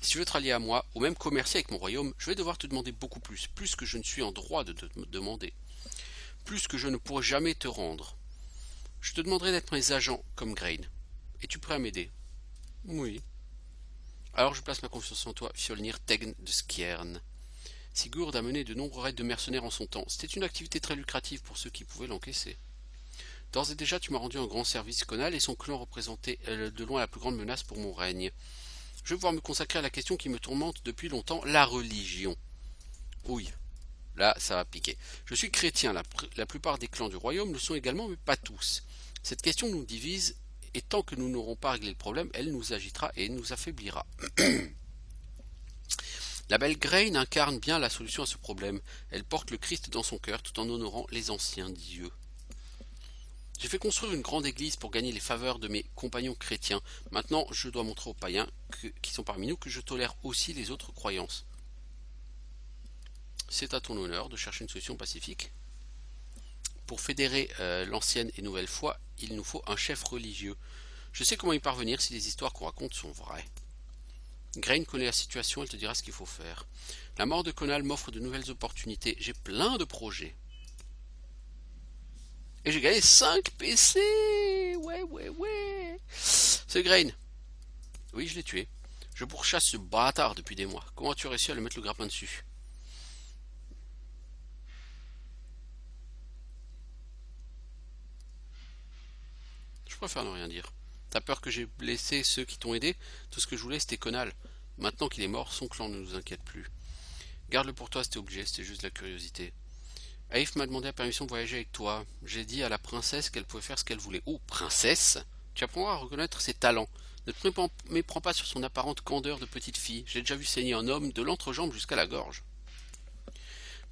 Si tu veux te rallier à moi, ou même commercer avec mon royaume, je vais devoir te demander beaucoup plus que je ne suis en droit de te demander, plus que je ne pourrai jamais te rendre. Je te demanderai d'être mes agents, comme Grain. Es-tu prêt à m'aider? Oui. Alors je place ma confiance en toi, Fjolnir Tegn de Skjern. Sigurd a mené de nombreux raids de mercenaires en son temps. C'était une activité très lucrative pour ceux qui pouvaient l'encaisser. D'ores et déjà, tu m'as rendu un grand service. Conal et son clan représentaient de loin la plus grande menace pour mon règne. Je vais pouvoir me consacrer à la question qui me tourmente depuis longtemps, la religion. Oui, là, ça va piquer. Je suis chrétien, la plupart des clans du royaume le sont également, mais pas tous. Cette question nous divise, et tant que nous n'aurons pas réglé le problème, elle nous agitera et nous affaiblira. La belle Grain incarne bien la solution à ce problème. Elle porte le Christ dans son cœur tout en honorant les anciens dieux. J'ai fait construire une grande église pour gagner les faveurs de mes compagnons chrétiens. Maintenant, je dois montrer aux païens qui sont parmi nous que je tolère aussi les autres croyances. C'est à ton honneur de chercher une solution pacifique. Pour fédérer l'ancienne et nouvelle foi, il nous faut un chef religieux. Je sais comment y parvenir si les histoires qu'on raconte sont vraies. Grain connaît la situation, elle te dira ce qu'il faut faire. La mort de Conal m'offre de nouvelles opportunités. J'ai plein de projets. Et j'ai gagné 5 PC. Ouais. C'est Grain. Oui, je l'ai tué. Je pourchasse ce bâtard depuis des mois. Comment as-tu réussi à le mettre le grappin dessus? Je préfère ne rien dire. T'as peur que j'ai blessé ceux qui t'ont aidé? Tout ce que je voulais, c'était Conal. Maintenant qu'il est mort, son clan ne nous inquiète plus. Garde-le pour toi, c'était obligé, c'était juste de la curiosité. Aif m'a demandé la permission de voyager avec toi. J'ai dit à la princesse qu'elle pouvait faire ce qu'elle voulait. Oh, princesse! Tu apprendras à reconnaître ses talents. Ne te méprends pas sur son apparente candeur de petite fille. J'ai déjà vu saigner un homme de l'entrejambe jusqu'à la gorge.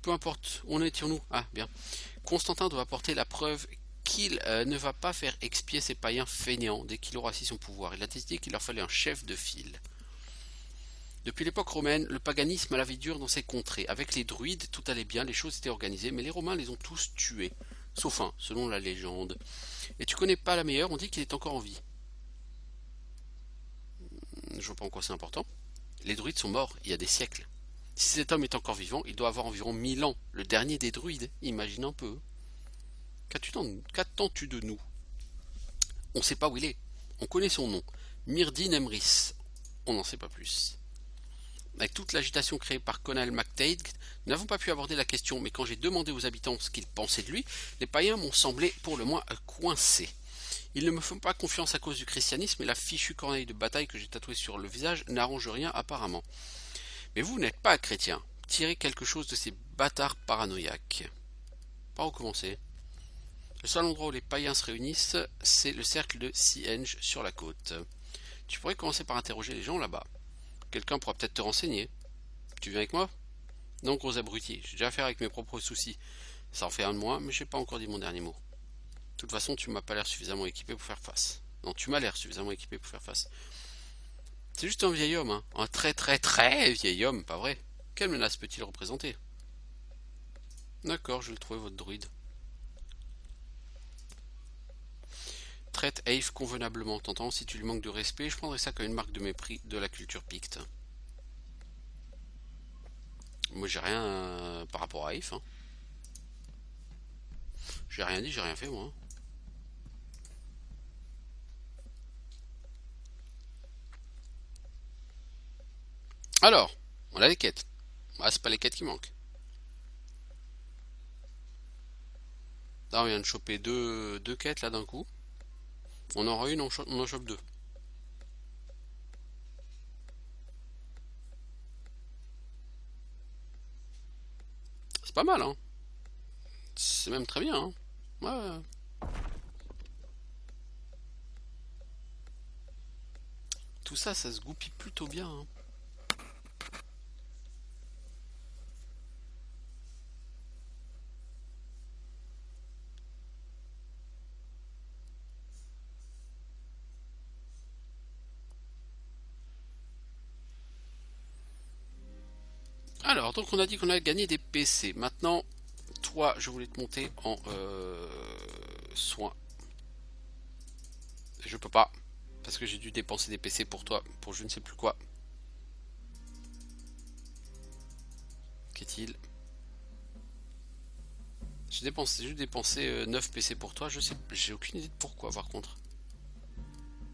Peu importe, où en étions-nous? Ah, bien. Constantin doit apporter la preuve qu'il ne va pas faire expier ses païens fainéants dès qu'il aura assis son pouvoir. Il a décidé qu'il leur fallait un chef de file. Depuis l'époque romaine, le paganisme a la vie dure dans ces contrées. Avec les druides, tout allait bien, les choses étaient organisées, mais les Romains les ont tous tués. Sauf un, selon la légende. Et tu connais pas la meilleure, on dit qu'il est encore en vie. Je vois pas en quoi c'est important. Les druides sont morts il y a des siècles. Si cet homme est encore vivant, il doit avoir environ 1000 ans. Le dernier des druides, imagine un peu. Qu'attends-tu de nous? On sait pas où il est. On connaît son nom. Myrdin Emrys. On n'en sait pas plus. Avec toute l'agitation créée par Conall MacTague, nous n'avons pas pu aborder la question, mais quand j'ai demandé aux habitants ce qu'ils pensaient de lui, les païens m'ont semblé pour le moins coincés. Ils ne me font pas confiance à cause du christianisme et la fichue corneille de bataille que j'ai tatouée sur le visage n'arrange rien apparemment. Mais vous n'êtes pas chrétien. Tirez quelque chose de ces bâtards paranoïaques. Par où commencer? Le seul endroit où les païens se réunissent, c'est le cercle de Sea-Henge sur la côte. Tu pourrais commencer par interroger les gens là-bas. Quelqu'un pourra peut-être te renseigner. Tu viens avec moi? Non, gros abruti, j'ai déjà affaire avec mes propres soucis. Ça en fait un de moins, mais j'ai pas encore dit mon dernier mot. De toute façon, tu m'as pas l'air suffisamment équipé pour faire face. Non, tu m'as l'air suffisamment équipé pour faire face. C'est juste un vieil homme, hein. Un très très très vieil homme, pas vrai? Quelle menace peut-il représenter? D'accord, je vais le trouver, votre druide. Traite Eif convenablement. T'entends, si tu lui manques de respect, je prendrais ça comme une marque de mépris de la culture picte. Moi, j'ai rien par rapport à Eif. Hein. J'ai rien dit, j'ai rien fait, moi. Hein. Alors, on a les quêtes. Ah, c'est pas les quêtes qui manquent. Là, on vient de choper deux quêtes, là, d'un coup. On en aura une, on en chope deux. C'est pas mal, hein. C'est même très bien, hein. Ouais. Tout ça, ça se goupille plutôt bien, hein. Alors, donc on a dit qu'on a gagné des PC. Maintenant, toi, je voulais te monter en soins. Je peux pas. Parce que j'ai dû dépenser des PC pour toi, pour je ne sais plus quoi. Qu'est-il? J'ai juste dépensé 9 PC pour toi, je sais. J'ai aucune idée de pourquoi par contre.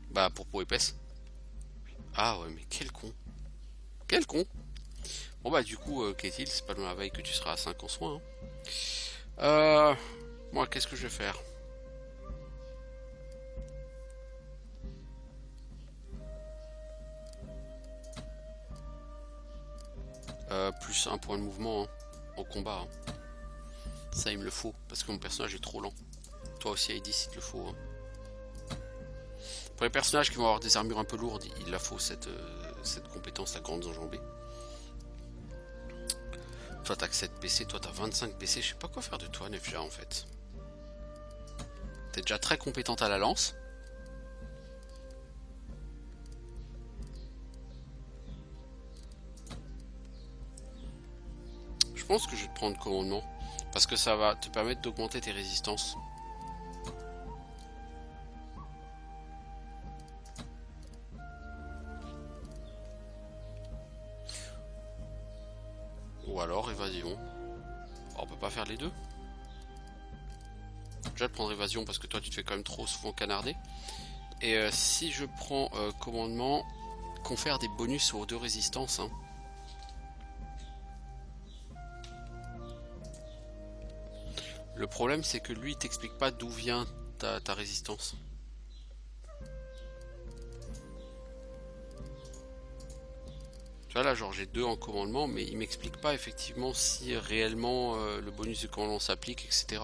Bah pour peau épaisse. Ah ouais mais quel con. Quel con. Bon bah du coup, qu'est-il? C'est pas dans la veille que tu seras à 5 en soins. Hein. Moi qu'est-ce que je vais faire? Plus un point de mouvement hein, au combat. Hein. Ça il me le faut, parce que mon personnage est trop lent. Toi aussi Heidi s'il te le faut. Hein. Pour les personnages qui vont avoir des armures un peu lourdes, il la faut cette compétence, la grande enjambée. Toi t'as que 7 PC, toi t'as 25 PC, je sais pas quoi faire de toi Nefja en fait. T'es déjà très compétente à la lance. Je pense que je vais te prendre commandement, parce que ça va te permettre d'augmenter tes résistances. Ou alors évasion. Oh, on peut pas faire les deux. Déjà de prendre évasion parce que toi tu te fais quand même trop souvent canarder. Et si je prends commandement, confère des bonus aux deux résistances. Hein. Le problème c'est que lui il t'explique pas d'où vient ta résistance. Tu vois là genre j'ai 2 en commandement mais il m'explique pas effectivement si réellement le bonus de commandement s'applique etc.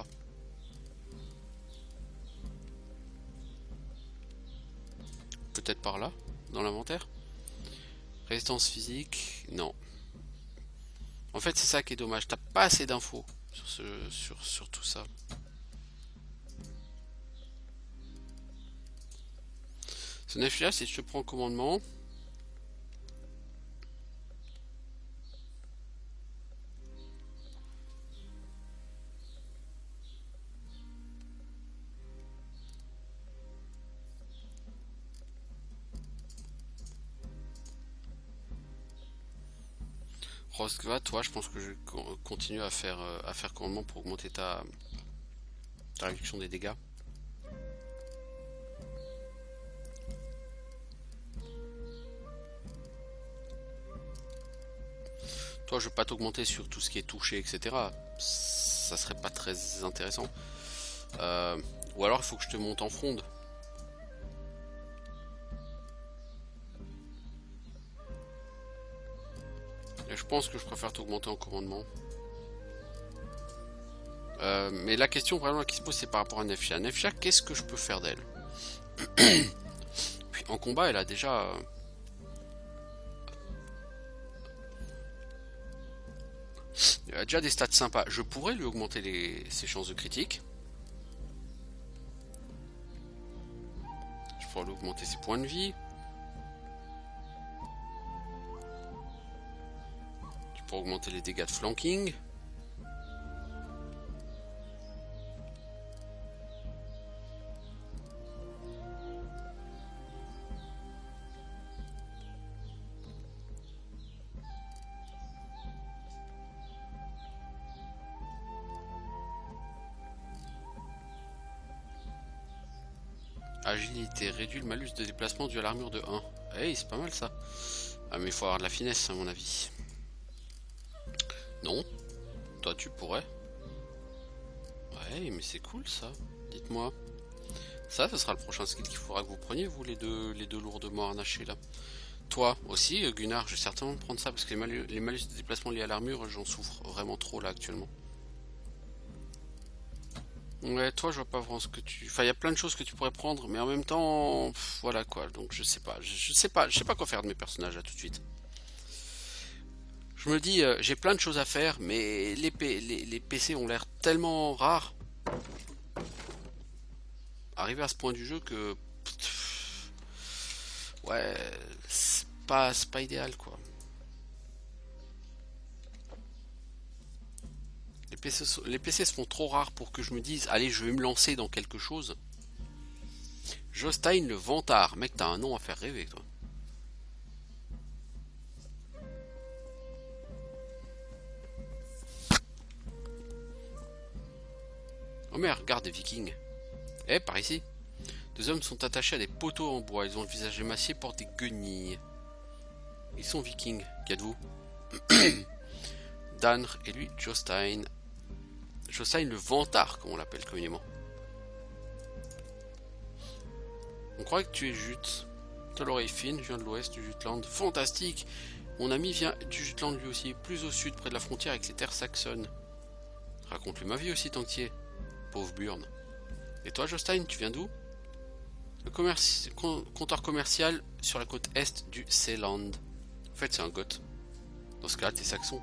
Peut-être par là, dans l'inventaire. Résistance physique, non. En fait c'est ça qui est dommage, t'as pas assez d'infos sur tout ça. Ce nef là si je te prends commandement. Rosgva, toi, je pense que je vais continuer à faire commandement pour augmenter ta réduction des dégâts. Toi, je vais pas t'augmenter sur tout ce qui est touché, etc. Ça serait pas très intéressant. Ou alors, il faut que je te monte en fronde. Et je pense que je préfère t'augmenter en commandement. Mais la question vraiment qui se pose, c'est par rapport à Nefia. Nefia, qu'est-ce que je peux faire d'elle? Puis en combat, elle a déjà... Elle a déjà des stats sympas. Je pourrais lui augmenter ses chances de critique. Je pourrais lui augmenter ses points de vie. Je pourrais augmenter les dégâts de flanking. Agilité, réduit le malus de déplacement dû à l'armure de 1. Hey, c'est pas mal ça. Ah mais il faut avoir de la finesse à mon avis. Non. Toi tu pourrais. Ouais mais c'est cool ça. Dites-moi. Ça, ce sera le prochain skill qu'il faudra que vous preniez, vous les deux lourdement harnachés là. Toi aussi, Gunnar, je vais certainement prendre ça parce que les malus de déplacement liés à l'armure, j'en souffre vraiment trop là actuellement. Ouais, toi, je vois pas vraiment ce que tu... Enfin, il y a plein de choses que tu pourrais prendre, mais en même temps... voilà, quoi. Donc, je sais pas. Je sais pas quoi faire de mes personnages, là, tout de suite. Je me dis, j'ai plein de choses à faire, mais les PC ont l'air tellement rares. Arrivé à ce point du jeu que... ouais, c'est pas idéal, quoi. Les PC se font trop rares pour que je me dise allez, je vais me lancer dans quelque chose. Jostein le Vantard. Mec, t'as un nom à faire rêver, toi. Oh merde, regarde des vikings. Eh, par ici. Deux hommes sont attachés à des poteaux en bois. Ils ont le visage émacié, portent des guenilles. Ils sont vikings. Qu'êtes-vous? Danr et lui, Jostein. Jostein le Vantard, comme on l'appelle communément. On croit que tu es Jute. T'as l'oreille fine, je viens de l'ouest du Jutland. Fantastique! Mon ami vient du Jutland lui aussi, plus au sud, près de la frontière avec les terres saxonnes. Raconte-lui ma vie aussi, tant que t'y es. Pauvre Burn. Et toi, Jostein, tu viens d'où? Le comptoir commercial sur la côte est du Seeland. En fait, c'est un goth. Dans ce cas, t'es saxon.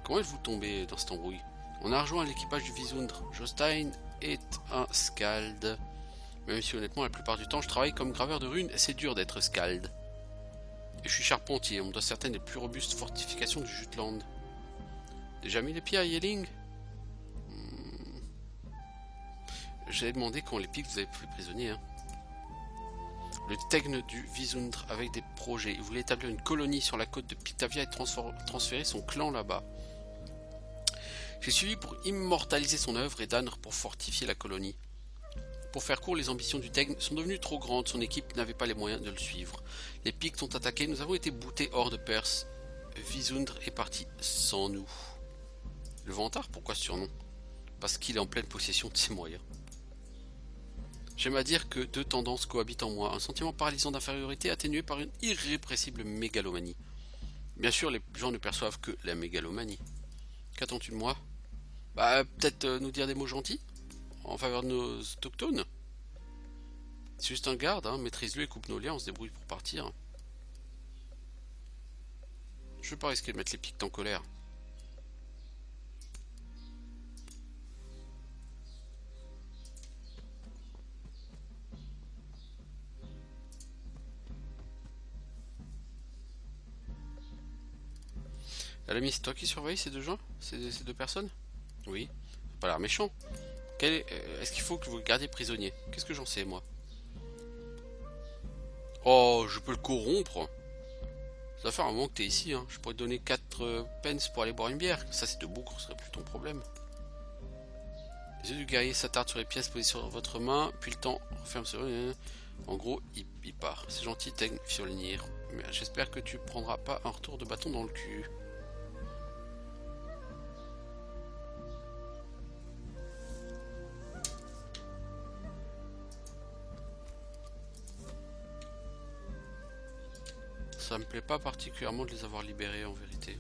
Comment êtes-vous tombé dans cette embrouille? On a rejoint l'équipage du Visundre. Jostein est un skald. Même si honnêtement la plupart du temps je travaille comme graveur de runes, c'est dur d'être skald. Et je suis charpentier, on me doit certaines des plus robustes fortifications du Jutland. Déjà mis les pieds à Yelling? J'avais demandé quand les pics vous avez pris prisonniers. Hein. Le Tegn du Visundre avec des projets. Il voulait établir une colonie sur la côte de Pictavia et transférer son clan là-bas. J'ai suivi pour immortaliser son œuvre et Danr pour fortifier la colonie. Pour faire court, les ambitions du Tegn sont devenues trop grandes, son équipe n'avait pas les moyens de le suivre. Les Pictes ont attaqué, nous avons été boutés hors de Perse. Visundre est parti sans nous. Le Vantard, pourquoi ce surnom? Parce qu'il est en pleine possession de ses moyens. J'aime à dire que deux tendances cohabitent en moi, un sentiment paralysant d'infériorité atténué par une irrépressible mégalomanie. Bien sûr, les gens ne perçoivent que la mégalomanie. Qu'attends-tu de moi? Bah, peut-être nous dire des mots gentils en faveur de nos autochtones. C'est juste un garde, hein, maîtrise-le et coupe nos liens, on se débrouille pour partir. Je veux pas risquer de mettre les Pictes en colère. L'ami, c'est toi qui surveilles ces deux gens? Ces deux personnes? Oui. Ça n'a pas l'air méchant. Est-ce qu'il faut que vous le gardiez prisonnier? Qu'est-ce que j'en sais, moi? Oh, je peux le corrompre. doit faire un moment que t'es ici, hein. Je pourrais te donner 4 pence pour aller boire une bière. Ça, c'est debout, ce serait plus ton problème. Les yeux du guerrier s'attardent sur les pièces posées sur votre main, puis le temps referme sur eux. En gros, il part. C'est gentil, Teigne Fjolnir. Mais j'espère que tu prendras pas un retour de bâton dans le cul. Ça me plaît pas particulièrement de les avoir libérés en vérité.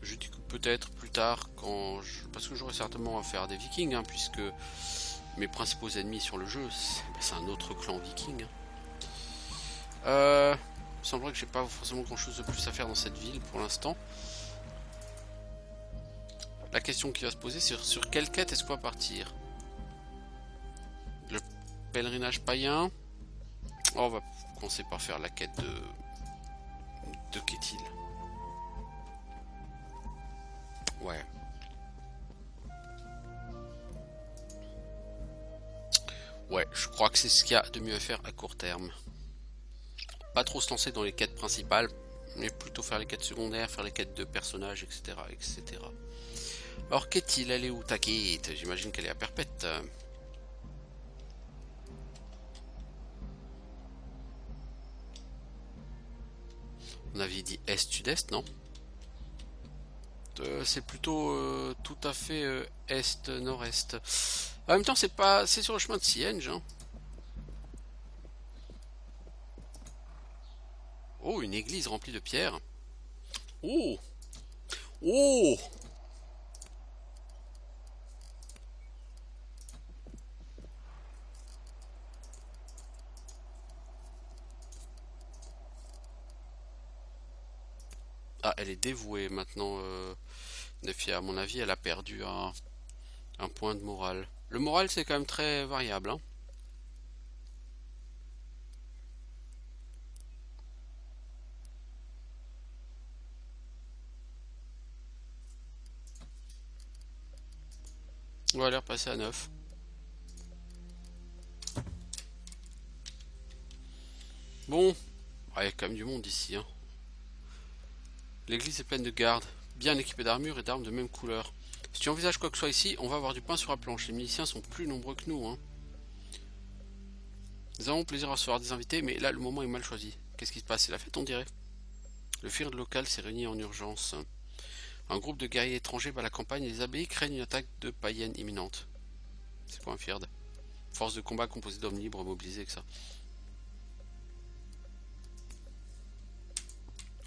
Je dis que peut-être plus tard, parce que j'aurai certainement affaire à des vikings, hein, puisque mes principaux ennemis sur le jeu, c'est un autre clan viking. Il semblerait que j'ai pas forcément grand chose de plus à faire dans cette ville pour l'instant. La question qui va se poser, c'est sur quelle quête est-ce qu'on va partir? Le pèlerinage païen. Oh, on va commencer par faire la quête de Ketil. Ouais. Ouais, je crois que c'est ce qu'il y a de mieux à faire à court terme. Pas trop se lancer dans les quêtes principales, mais plutôt faire les quêtes secondaires, faire les quêtes de personnages, etc. etc. Alors Ketil, elle est où ta quête? J'imagine qu'elle est à Perpète. On avait dit est-sud-est, non? C'est plutôt tout à fait est-nord-est. En même temps, c'est sur le chemin de Sienge. Hein. Oh, une église remplie de pierres. Oh, oh. Ah, elle est dévouée maintenant. Nefia, à mon avis, elle a perdu un point de morale. Le moral, c'est quand même très variable. Hein. On va aller repasser à 9. Bon, il y a quand même du monde ici. Hein. L'église est pleine de gardes, bien équipés d'armure et d'armes de même couleur. Si tu envisages quoi que ce soit ici, on va avoir du pain sur la planche. Les miliciens sont plus nombreux que nous. Hein. Nous avons plaisir à recevoir des invités, mais là, le moment est mal choisi. Qu'est-ce qui se passe? C'est la fête, on dirait. Le fird local s'est réuni en urgence. Un groupe de guerriers étrangers bat la campagne et les abbayes craignent une attaque de païennes imminente. C'est quoi un fird? Force de combat composée d'hommes libres mobilisés que ça.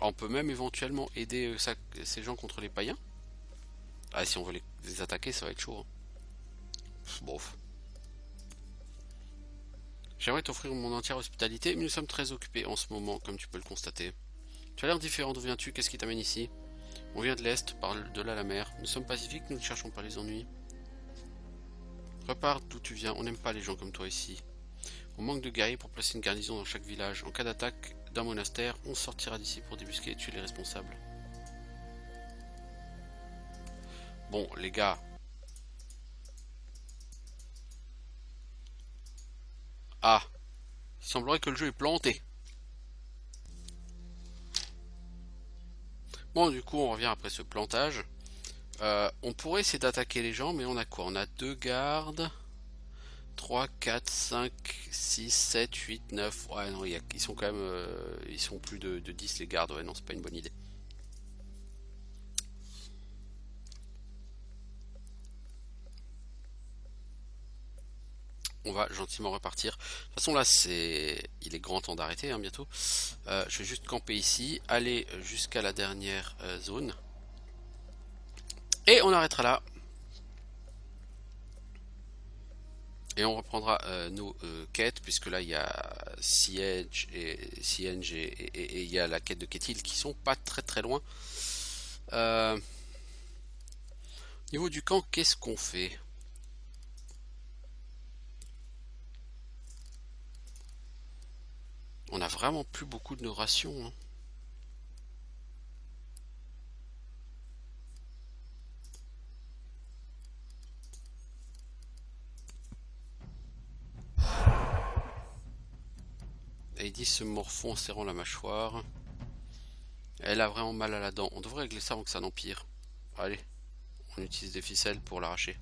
On peut même éventuellement aider ces gens contre les païens. Ah, si on veut les attaquer, ça va être chaud. Hein. Bof. J'aimerais t'offrir mon entière hospitalité, mais nous sommes très occupés en ce moment, comme tu peux le constater. Tu as l'air différent, d'où viens-tu? Qu'est-ce qui t'amène ici? On vient de l'Est, par de là la mer. Nous sommes pacifiques, nous ne cherchons pas les ennuis. Repars d'où tu viens, on n'aime pas les gens comme toi ici. On manque de guerriers pour placer une garnison dans chaque village. En cas d'attaque d'un monastère, on sortira d'ici pour débusquer et tuer les responsables. Bon, les gars. Ah, il semblerait que le jeu est planté. Bon, du coup, on revient après ce plantage. On pourrait essayer d'attaquer les gens, mais on a quoi? On a 2 gardes. 3, 4, 5, 6, 7, 8, 9. Ouais, non, ils sont quand même. Ils sont plus de 10 les gardes. Ouais, non, c'est pas une bonne idée. On va gentiment repartir. De toute façon, là, il est grand temps d'arrêter hein, bientôt. Je vais juste camper ici, aller jusqu'à la dernière zone. Et on arrêtera là. Et on reprendra nos quêtes, puisque là il y a Siege et il y a la quête de Ketil qui sont pas très très loin. Niveau du camp, qu'est-ce qu'on fait? On a vraiment plus beaucoup de nos rations. Hein. Et Heidi se morfond en serrant la mâchoire. Elle a vraiment mal à la dent. On devrait régler ça avant que ça n'empire. Allez, on utilise des ficelles pour l'arracher.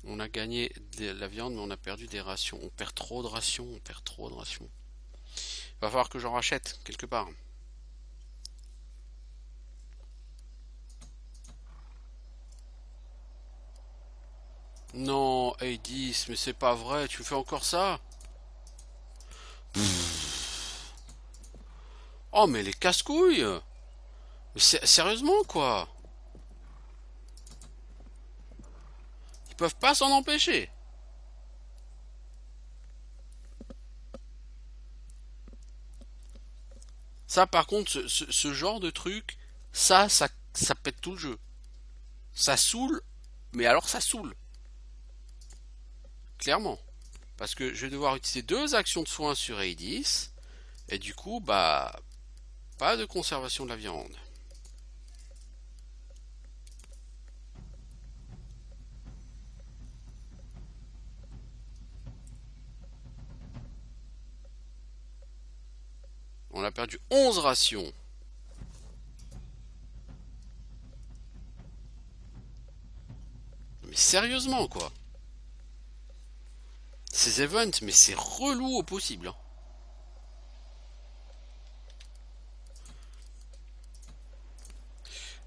On a gagné de la viande, mais on a perdu des rations. On perd trop de rations, on perd trop de rations. Il va falloir que j'en rachète quelque part. Non, Heidi, mais c'est pas vrai, tu fais encore ça? Oh, mais les casse-couilles! Mais sérieusement, quoi? Ils peuvent pas s'en empêcher. Ça, par contre, ce genre de truc, ça pète tout le jeu. Ça saoule, mais alors ça saoule. Clairement. Parce que je vais devoir utiliser 2 actions de soin sur Aedis. Et du coup, bah, pas de conservation de la viande. On a perdu 11 rations. Mais sérieusement, quoi. Ces events, mais c'est relou au possible. Hein.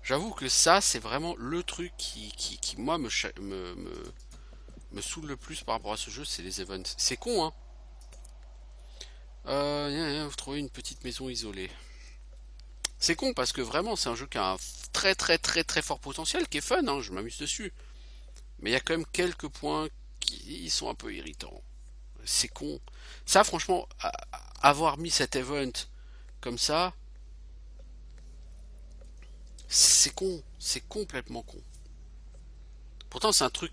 J'avoue que ça, c'est vraiment le truc qui moi, me saoule le plus par rapport à ce jeu, c'est les events. C'est con, hein. Vous trouvez une petite maison isolée. C'est con parce que vraiment, c'est un jeu qui a un très fort potentiel, qui est fun, hein, je m'amuse dessus. Mais il y a quand même quelques points qui sont un peu irritants. C'est con. Ça, franchement, avoir mis cet event comme ça, c'est con. C'est complètement con. Pourtant, c'est un truc...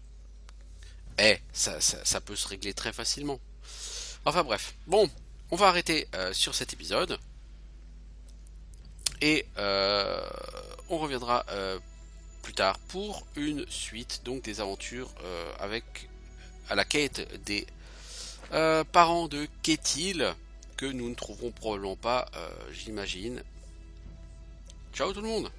ça peut se régler très facilement. Enfin bref. Bon, on va arrêter sur cet épisode. Et on reviendra plus tard pour une suite donc des aventures à la quête des parents de Ketil que nous ne trouverons probablement pas, j'imagine. Ciao tout le monde!